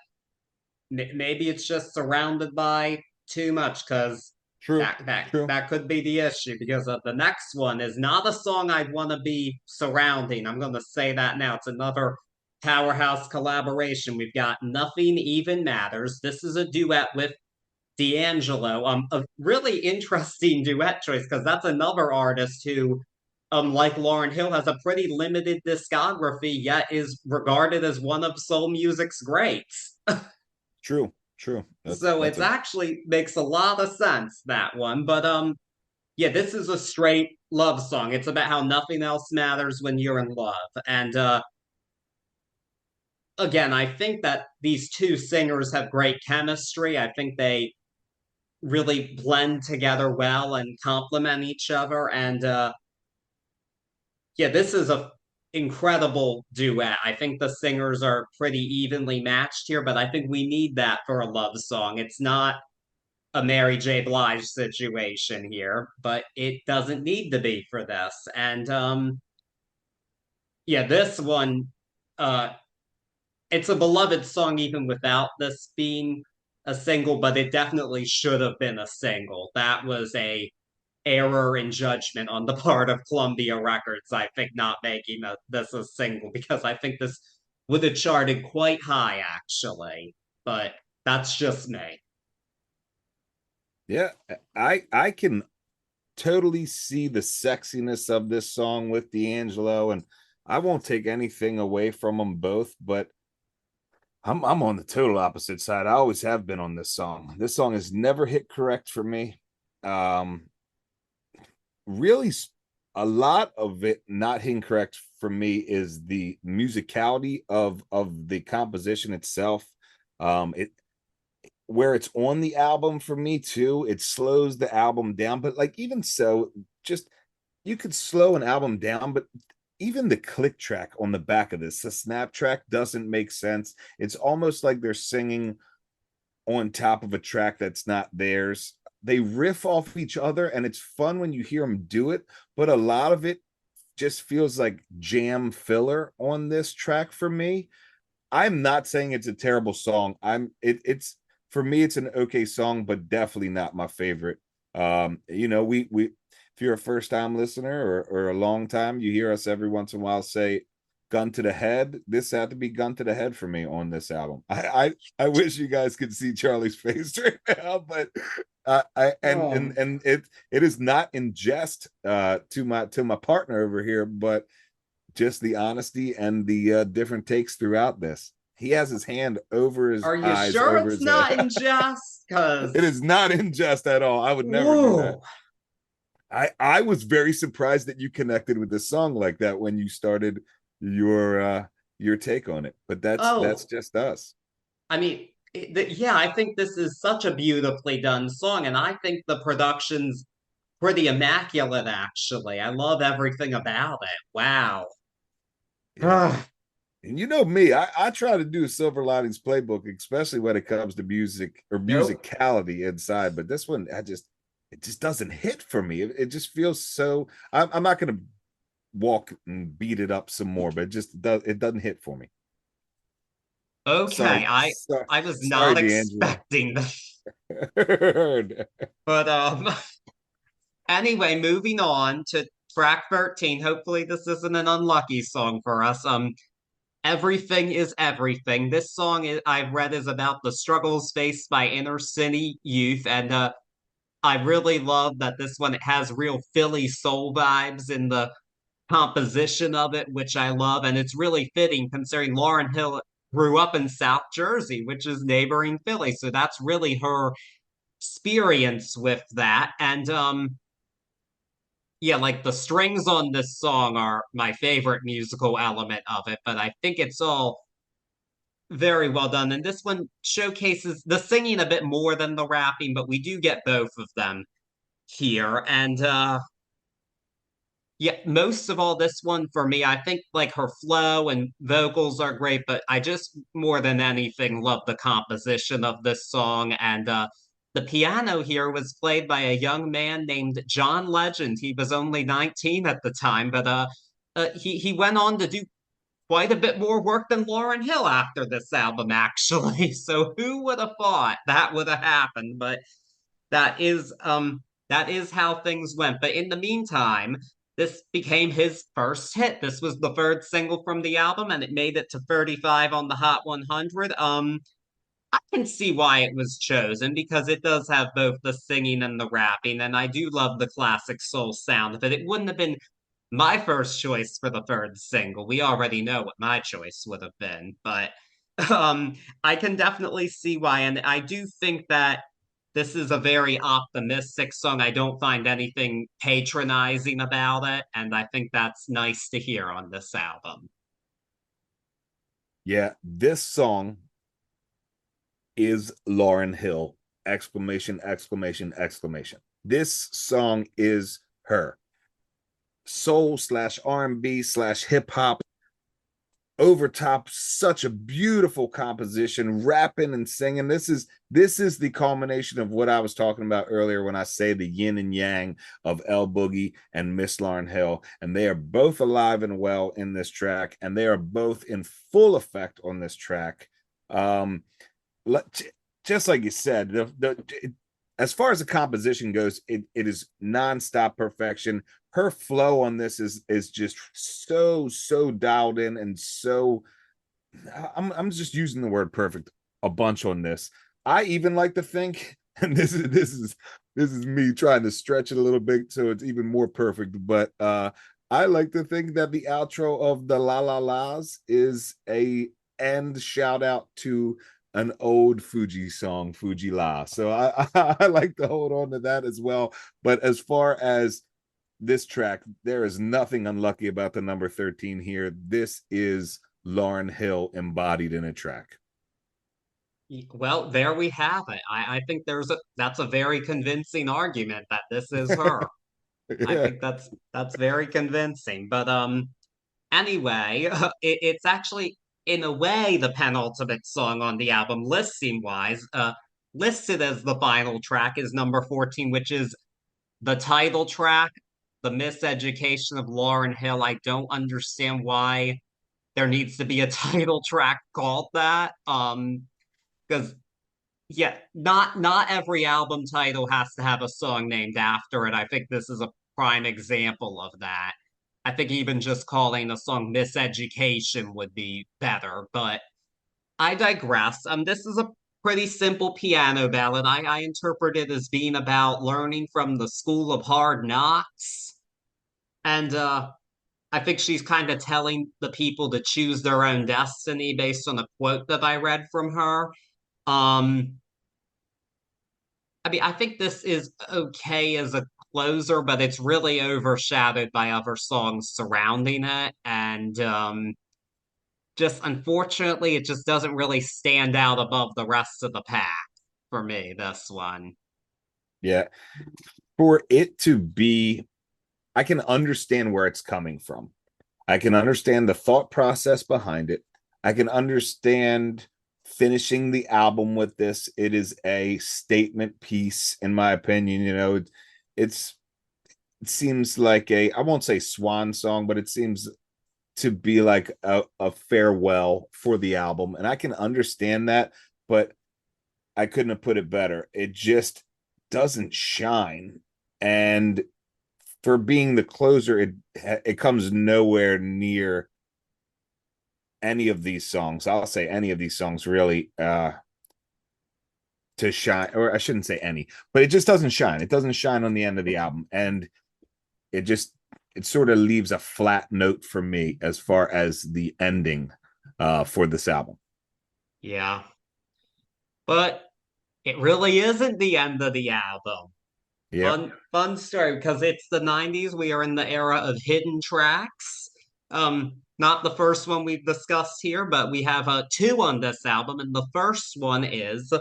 maybe it's just surrounded by too much, because True, true. that could be the issue, because the next one is not a song I'd want to be surrounding. I'm going to say that now. It's another powerhouse collaboration. We've got Nothing Even Matters. This is a duet with D'Angelo. A really interesting duet choice, because that's another artist who, like Lauryn Hill, has a pretty limited discography, yet is regarded as one of soul music's greats. True, true. So it's actually makes a lot of sense, that one. But yeah, this is a straight love song. It's about how nothing else matters when you're in love. And again, I think that these two singers have great chemistry. I think they really blend together well and complement each other. And yeah, this is a incredible duet. I think the singers are pretty evenly matched here, but I think we need that for a love song. It's not a Mary J. Blige situation here, but it doesn't need to be for this. And yeah, this one, uh it's a beloved song even without this being a single, but it definitely should have been a single. That was a error in judgment on the part of Columbia Records, I think, not making this a single, because I think this would have charted quite high, actually. But that's just me. Yeah, I can totally see the sexiness of this song with D'Angelo, and I won't take anything away from them both, but I'm on the total opposite side. I always have been on this song. This song has never hit correct for me. Really, a lot of it not hitting correct for me is the musicality of the composition itself. It where it's on the album for me too, it slows the album down, but like even so, just you could slow an album down, but even the click track on the back of this, the snap track, doesn't make sense. It's almost like they're singing on top of a track that's not theirs. They riff off each other, and it's fun when you hear them do it, but a lot of it just feels like jam filler on this track for me. I'm not saying it's a terrible song. It's for me, it's an okay song, but definitely not my favorite. We if you're a first time listener or a long time, you hear us every once in a while say gun to the head. This had to be gun to the head for me on this album. I wish you guys could see Charlie's face right now, but it is not in jest to my partner over here, but just the honesty and the different takes throughout this. He has his hand over his eyes. Are you sure it's not in jest? Because it is not in jest at all. I would never do that. I was very surprised that you connected with this song like that when you started your take on it. But that's just us. I mean, yeah, I think this is such a beautifully done song, and I think the production's pretty immaculate, actually. I love everything about it. Wow. Yeah. And you know me, I try to do a Silver Linings playbook, especially when it comes to music or musicality inside. But this one, it just doesn't hit for me. It just feels so. I'm not going to walk and beat it up some more, but it doesn't hit for me. Okay, I was not expecting that. But anyway, moving on to track 13. Hopefully this isn't an unlucky song for us. Everything is Everything. This song I've read is about the struggles faced by inner city youth, and I really love that this one, it has real Philly soul vibes in the composition of it, which I love, and it's really fitting considering Lauryn Hill grew up in South Jersey, which is neighboring Philly, so that's really her experience with that. And yeah, like the strings on this song are my favorite musical element of it, but I think it's all very well done. And this one showcases the singing a bit more than the rapping, but we do get both of them here. And Yeah, most of all, this one for me, I think like her flow and vocals are great, but I just more than anything love the composition of this song. And the piano here was played by a young man named John Legend. He was only 19 at the time, but he went on to do quite a bit more work than Lauryn Hill after this album, actually. So who would have thought that would have happened? But that is that is how things went. But in the meantime, this became his first hit. This was the third single from the album, and it made it to 35 on the Hot 100. I can see why it was chosen because it does have both the singing and the rapping, and I do love the classic soul sound of it. It wouldn't have been my first choice for the third single. We already know what my choice would have been, but I can definitely see why, and I do think that this is a very optimistic song. I don't find anything patronizing about it, and I think that's nice to hear on this album. Yeah, this song is Lauryn Hill! Exclamation, exclamation, exclamation. This song is her. Soul / R&B / hip hop overtop, such a beautiful composition, rapping and singing. This is the culmination of what I was talking about earlier when I say the yin and yang of L Boogie and Miss Lauryn Hill, and they are both alive and well in this track, and they are both in full effect on this track. Just like you said, as far as the composition goes, it is nonstop perfection. Her flow on this is just so dialed in, and so I'm just using the word perfect a bunch on this. I even like to think, and this is me trying to stretch it a little bit so it's even more perfect, but I like to think that the outro of the La La Las is a end shout out to an old Fuji song, Fuji La. So I like to hold on to that as well. But as far as this track, there is nothing unlucky about the number 13 here. This is Lauryn Hill embodied in a track. Well, there we have it. I think that's a very convincing argument that this is her. Yeah. I think that's very convincing. But anyway, it's actually in a way the penultimate song on the album listing wise. Listed as the final track is number 14, which is the title track, The Miseducation of Lauryn Hill. I don't understand why there needs to be a title track called that. Because yeah, not every album title has to have a song named after it. I think this is a prime example of that. I think even just calling a song Miseducation would be better, but I digress. This is a pretty simple piano ballad. I interpret it as being about learning from the school of hard knocks. And I think she's kind of telling the people to choose their own destiny based on a quote that I read from her. I mean, I think this is okay as a closer, but it's really overshadowed by other songs surrounding it. And just unfortunately, it just doesn't really stand out above the rest of the pack for me, this one. Yeah. For it to be, I can understand where it's coming from. I can understand the thought process behind it. I can understand finishing the album with this. It is a statement piece, in my opinion. You know, it seems like I won't say swan song, but it seems to be like a farewell for the album. And I can understand that, but I couldn't have put it better. It just doesn't shine. And for being the closer, it comes nowhere near any of these songs. I'll say any of these songs really to shine, or I shouldn't say any, but it just doesn't shine. It doesn't shine on the end of the album, and it sort of leaves a flat note for me as far as the ending for this album. Yeah, but it really isn't the end of the album. Yeah, fun story because it's the 90s. We are in the era of hidden tracks. Not the first one we've discussed here, but we have two on this album, and the first one is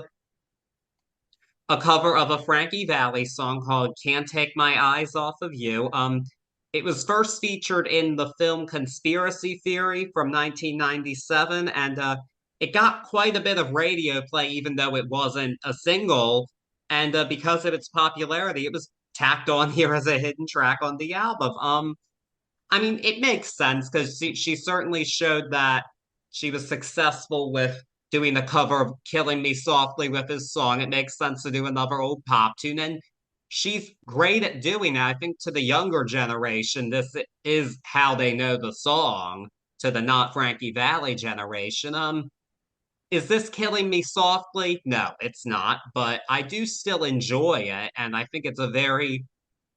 a cover of a Frankie Valli song called "Can't Take My Eyes Off of You." It was first featured in the film Conspiracy Theory from 1997, and it got quite a bit of radio play, even though it wasn't a single. And because of its popularity, it was tacked on here as a hidden track on the album. I mean, it makes sense because she certainly showed that she was successful with doing the cover of Killing Me Softly with his song. It makes sense to do another old pop tune. And she's great at doing it. I think to the younger generation, this is how they know the song. To the not Frankie Valli generation, is this Killing Me Softly? No, it's not, but I do still enjoy it, and I think it's a very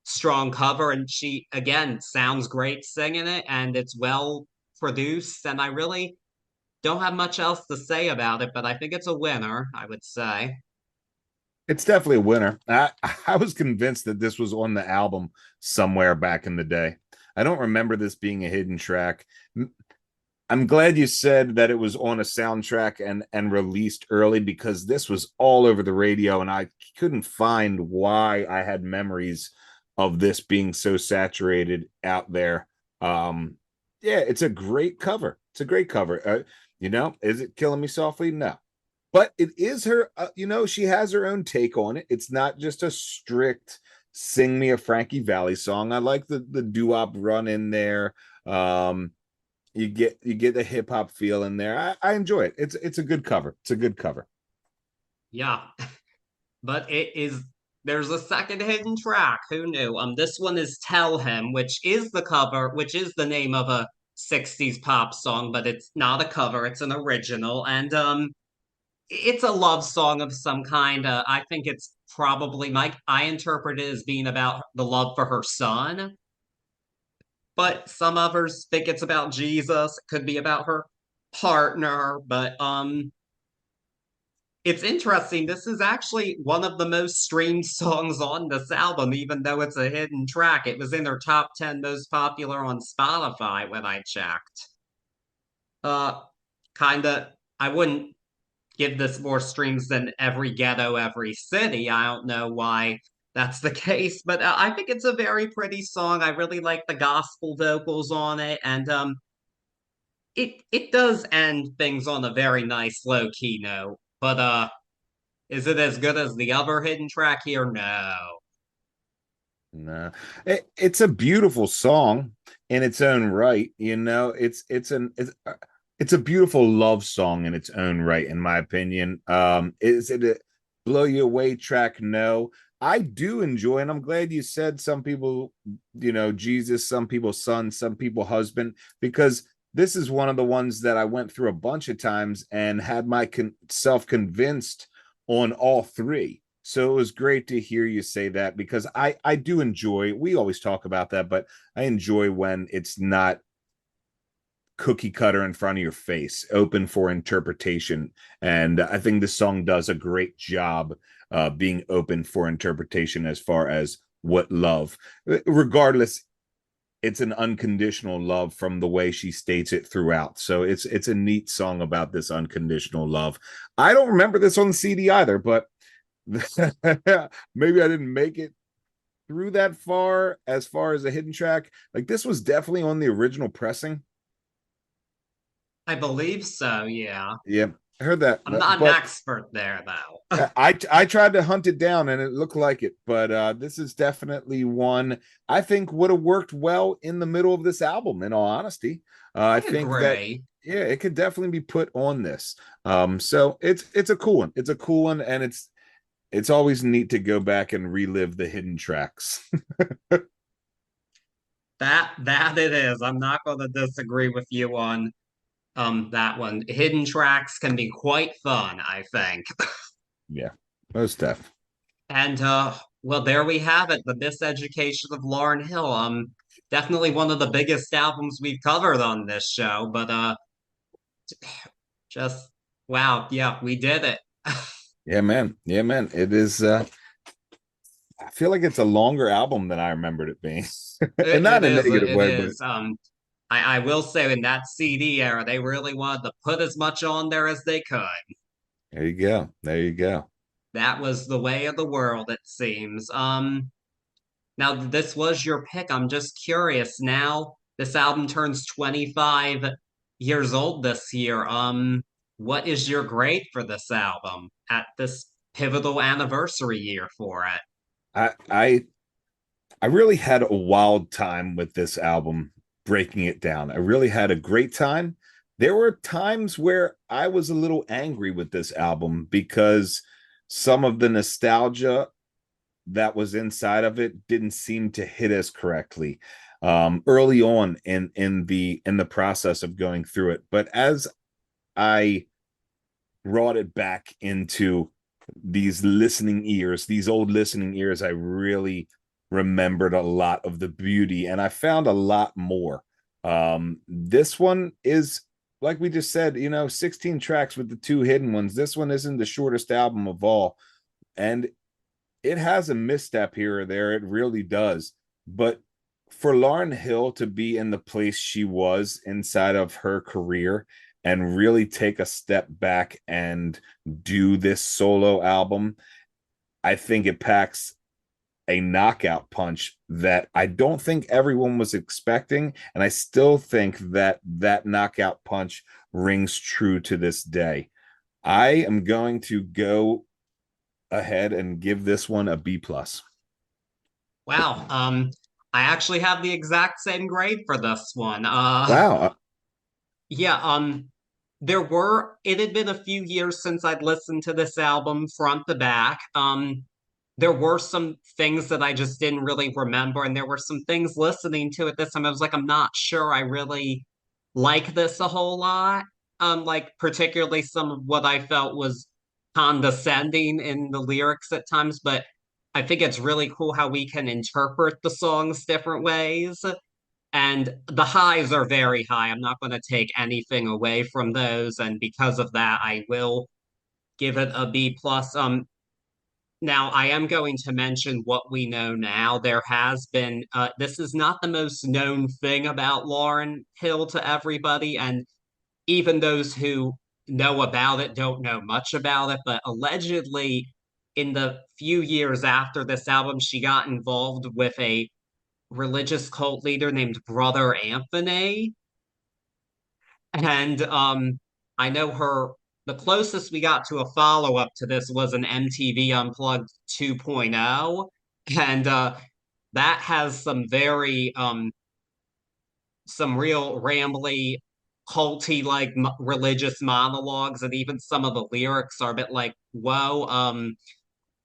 strong cover, and she again sounds great singing it, and it's well produced, and I really don't have much else to say about it, but I think it's a winner, I would say. It's definitely a winner. I was convinced that this was on the album somewhere back in the day. I don't remember this being a hidden track. I'm glad you said that it was on a soundtrack and released early, because this was all over the radio and I couldn't find why I had memories of this being so saturated out there. Yeah, it's a great cover. It's a great cover. Is it Killing Me Softly? No. But it is her, she has her own take on it. It's not just a strict sing me a Frankie Valli song. I like the doo-wop run in there. You get the hip hop feel in there. I enjoy it. It's a good cover. It's a good cover. Yeah. But there's a second hidden track. Who knew? This one is Tell Him, which is the cover, which is the name of a 60s pop song, but it's not a cover, it's an original. And it's a love song of some kind. I think it's probably I interpret it as being about the love for her son. But some others think it's about Jesus. It could be about her partner. But it's interesting. This is actually one of the most streamed songs on this album, even though it's a hidden track. It was in their top 10 most popular on Spotify when I checked. I wouldn't give this more streams than Every Ghetto, Every City. I don't know why that's the case, but I think it's a very pretty song. I really like the gospel vocals on it, and it does end things on a very nice low key note. But is it as good as the other hidden track here? No. No, it's a beautiful song in its own right. It's a beautiful love song in its own right, in my opinion. Is it a blow you away track? No. I do enjoy, and I'm glad you said some people, Jesus, some people son, some people husband, because this is one of the ones that I went through a bunch of times and had myself convinced on all three. So it was great to hear you say that, because I do enjoy, we always talk about that, but I enjoy when it's not cookie cutter in front of your face, open for interpretation. And I think this song does a great job being open for interpretation as far as what love, regardless, it's an unconditional love from the way she states it throughout. So it's a neat song about this unconditional love. I don't remember this on the CD either, but maybe I didn't make it through that far as a hidden track. Like, this was definitely on the original pressing. I believe so, yeah. Yeah, I heard that. I'm not an expert there, though. I tried to hunt it down, and it looked like it. But this is definitely one I think would have worked well in the middle of this album, in all honesty. I think that, yeah, it could definitely be put on this. So it's a cool one. It's a cool one, and it's always neat to go back and relive the hidden tracks. That it is. I'm not going to disagree with you on that one. Hidden tracks can be quite fun, I think. Yeah, most def. And well, there we have it, the Miseducation of Lauryn Hill. Definitely one of the biggest albums we've covered on this show, but just wow, yeah, we did it. Yeah, man. It is I feel like it's a longer album than I remembered it being. And not in a negative way, but I will say, in that CD era, they really wanted to put as much on there as they could. There you go. That was the way of the world, it seems. Now, this was your pick. I'm just curious. Now, this album turns 25 years old this year. What is your grade for this album at this pivotal anniversary year for it? I I really had a wild time with this album, breaking it down. I really had a great time. There were times where I was a little angry with this album because some of the nostalgia that was inside of it didn't seem to hit us correctly early on in the process of going through it. But as I brought it back into these old listening ears, I really remembered a lot of the beauty, and I found a lot more. This one is, like we just said, 16 tracks with the two hidden ones. This one isn't the shortest album of all, and it has a misstep here or there. It really does. But for Lauryn Hill to be in the place she was inside of her career and really take a step back and do this solo album, I think it packs a knockout punch that I don't think everyone was expecting. And I still think that that knockout punch rings true to this day. I am going to go ahead and give this one a B plus. Wow. I actually have the exact same grade for this one. Wow. Yeah, it had been a few years since I'd listened to this album front to back. There were some things that I just didn't really remember, and there were some things listening to it this time. I was like, I'm not sure I really like this a whole lot. Like particularly some of what I felt was condescending in the lyrics at times, but I think it's really cool how we can interpret the songs different ways. And the highs are very high. I'm not going to take anything away from those, and because of that, I will give it a B plus. Now, I am going to mention what we know now. There has been, this is not the most known thing about Lauryn Hill to everybody, and even those who know about it don't know much about it, but allegedly, in the few years after this album, she got involved with a religious cult leader named Brother Anthony. And I know the closest we got to a follow-up to this was an MTV Unplugged 2.0. And that has some real rambly, culty like religious monologues, and even some of the lyrics are a bit like, whoa.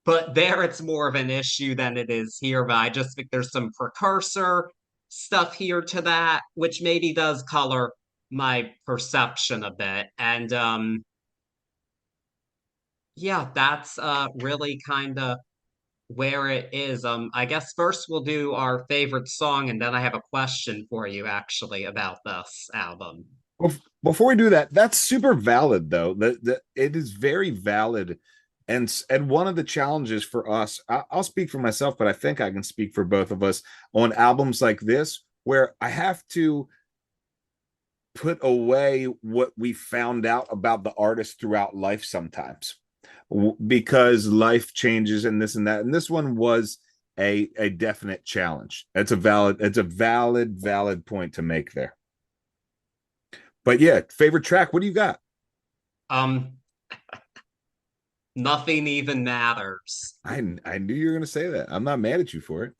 But there it's more of an issue than it is here. But I just think there's some precursor stuff here to that, which maybe does color my perception a bit. And yeah, that's really kind of where it is. I guess first we'll do our favorite song, and then I have a question for you actually about this album. Before we do that, that's super valid though. It is very valid. And one of the challenges for us, I'll speak for myself, but I think I can speak for both of us on albums like this, where I have to put away what we found out about the artist throughout life sometimes, because life changes and this and that. And this one was a definite challenge. It's a valid point to make there. But yeah, favorite track, what do you got? Nothing Even Matters. I knew you were going to say that. I'm not mad at you for it.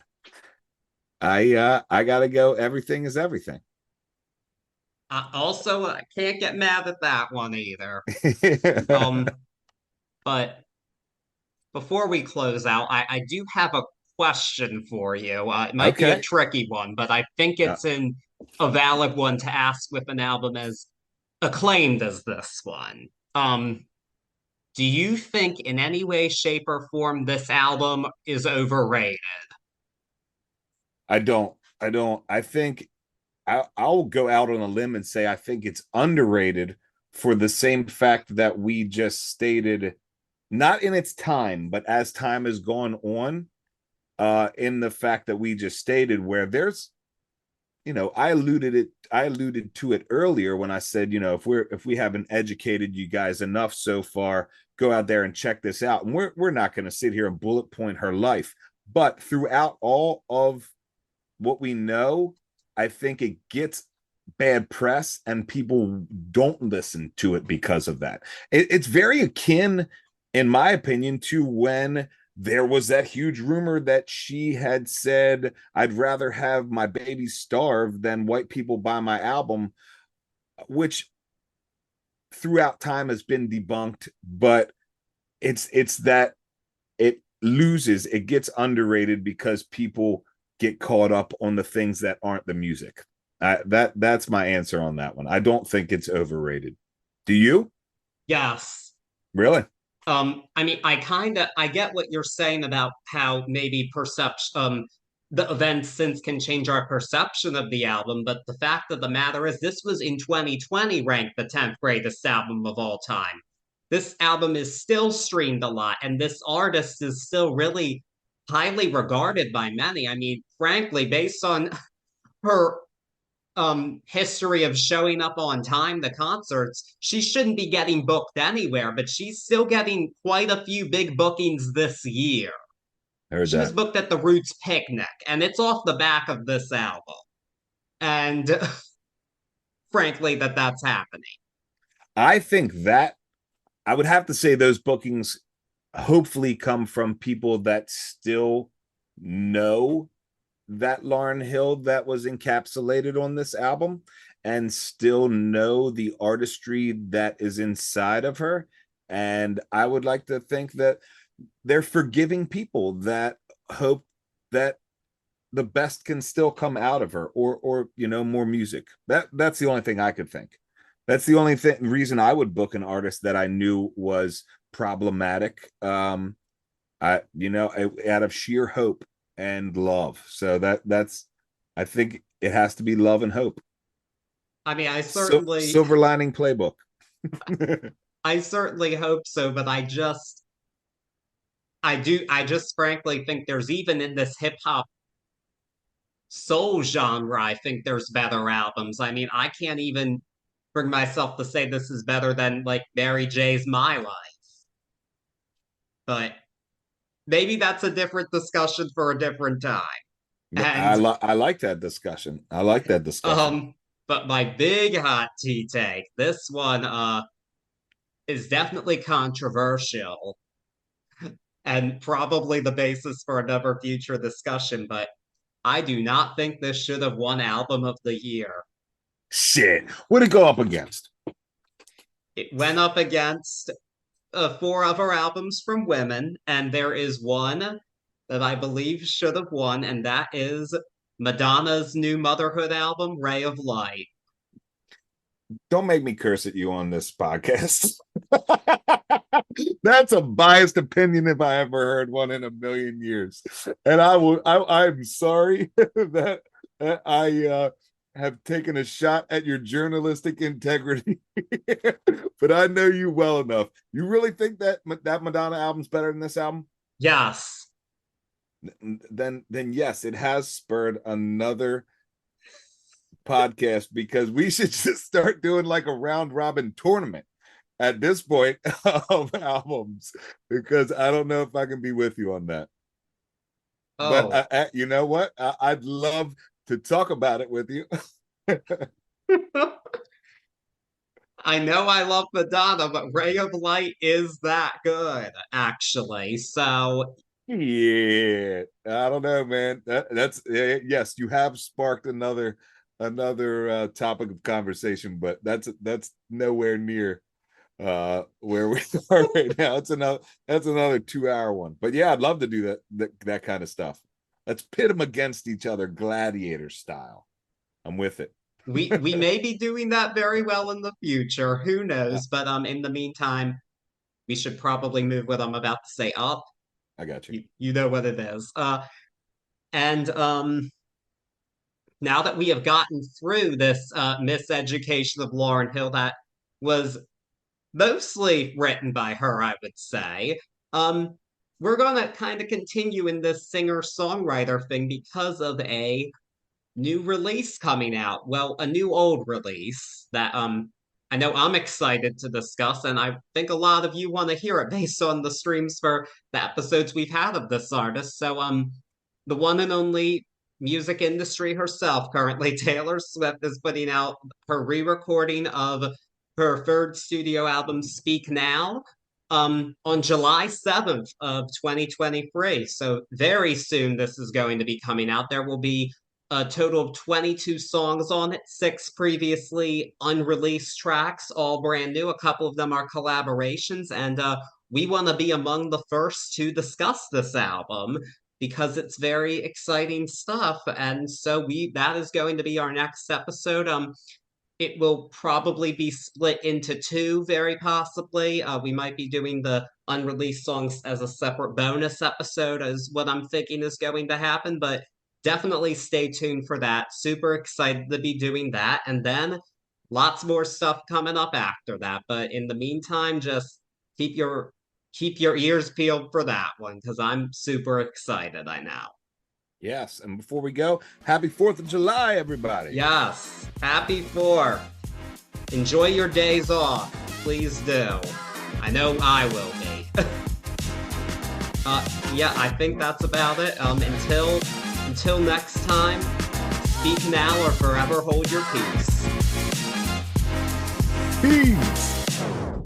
I gotta go. Everything Is Everything. Also, I can't get mad at that one either. But before we close out, I do have a question for you. It might be a tricky one, but I think it's a valid one to ask with an album as acclaimed as this one. Do you think in any way, shape, or form this album is overrated? I don't. I think I'll go out on a limb and say I think it's underrated for the same fact that we just stated, not in its time, but as time has gone on, in the fact that we just stated, where there's, I alluded to it earlier when I said, if we haven't educated you guys enough so far, go out there and check this out. And we're not going to sit here and bullet point her life, But throughout all of what we know, I think it gets bad press and people don't listen to it because of that. It's very akin, in my opinion, to when there was that huge rumor that she had said, I'd rather have my baby starve than white people buy my album, which throughout time has been debunked. But it's that it gets underrated because people get caught up on the things that aren't the music. That's my answer on that one. I don't think it's overrated. Do you? Yes. Really? I mean, I get what you're saying about how maybe the events since can change our perception of the album, but the fact of the matter is this was in 2020 ranked the 10th greatest album of all time. This album is still streamed a lot, and this artist is still really highly regarded by many. I mean, frankly, based on her history of showing up on time to concerts, she shouldn't be getting booked anywhere, but she's still getting quite a few big bookings this year. Heard She was that. booked at the Roots Picnic, and it's off the back of this album. And frankly, that's happening. I think that I would have to say those bookings hopefully come from people that still know that Lauryn Hill that was encapsulated on this album and still know the artistry that is inside of her. And I would like to think that they're forgiving people that hope that the best can still come out of her, or more music. That's the only thing I could think. That's the only reason I would book an artist that I knew was problematic. Out of sheer hope and love. So that's I think it has to be love and hope. I mean, I certainly silver lining playbook. I certainly hope so, but I just frankly think there's, even in this hip hop soul genre, I think there's better albums. I mean, I can't even bring myself to say this is better than like Mary J's My Life. But maybe that's a different discussion for a different time. And I like that discussion. I like that discussion. But my big hot tea take, this one is definitely controversial and probably the basis for another future discussion, but I do not think this should have won Album of the Year. Shit. What'd it go up against? It went up against 4 other albums from women, and there is one that I believe should have won, and that is Madonna's new motherhood album, Ray of Light. Don't make me curse at you on this podcast. That's a biased opinion if I ever heard one in a million years. And I'm sorry that I have taken a shot at your journalistic integrity. But I know you well enough. You really think that Madonna album's better than this album? Yes. Then yes, it has spurred another podcast, because we should just start doing like a round robin tournament at this point of albums, because I don't know if I can be with you on that. Oh. But you know what? I'd love to talk about it with you. I know I love Madonna, but Ray of Light is that good, actually. So yeah, I don't know, man. That's yes, you have sparked another topic of conversation, but that's nowhere near where we are right now. That's another 2-hour one. But yeah, I'd love to do that kind of stuff. Let's pit them against each other, gladiator style. I'm with it. we may be doing that very well in the future. Who knows? But in the meantime, we should probably move what I'm about to say up. I got you. You know what it is. And now that we have gotten through this Miseducation of Lauryn Hill that was mostly written by her, I would say, we're going to kind of continue in this singer-songwriter thing because of a new release coming out. Well, a new old release that I know I'm excited to discuss, and I think a lot of you want to hear it based on the streams for the episodes we've had of this artist. So, the one and only music industry herself, currently Taylor Swift, is putting out her re-recording of her third studio album, Speak Now, on July 7th of 2023. So very soon this is going to be coming out. There will be a total of 22 songs on it, 6 previously unreleased tracks, all brand new. A couple of them are collaborations, and we want to be among the first to discuss this album because it's very exciting stuff. And so that is going to be our next episode. It will probably be split into 2, very possibly. We might be doing the unreleased songs as a separate bonus episode, is what I'm thinking is going to happen. But definitely stay tuned for that. Super excited to be doing that. And then lots more stuff coming up after that. But in the meantime, just keep your ears peeled for that one, because I'm super excited, I know. Yes, and before we go, happy 4th of July, everybody. Yes, happy 4th. Enjoy your days off. Please do. I know I will be. Yeah, I think that's about it. Until next time, speak now or forever hold your peace. Peace.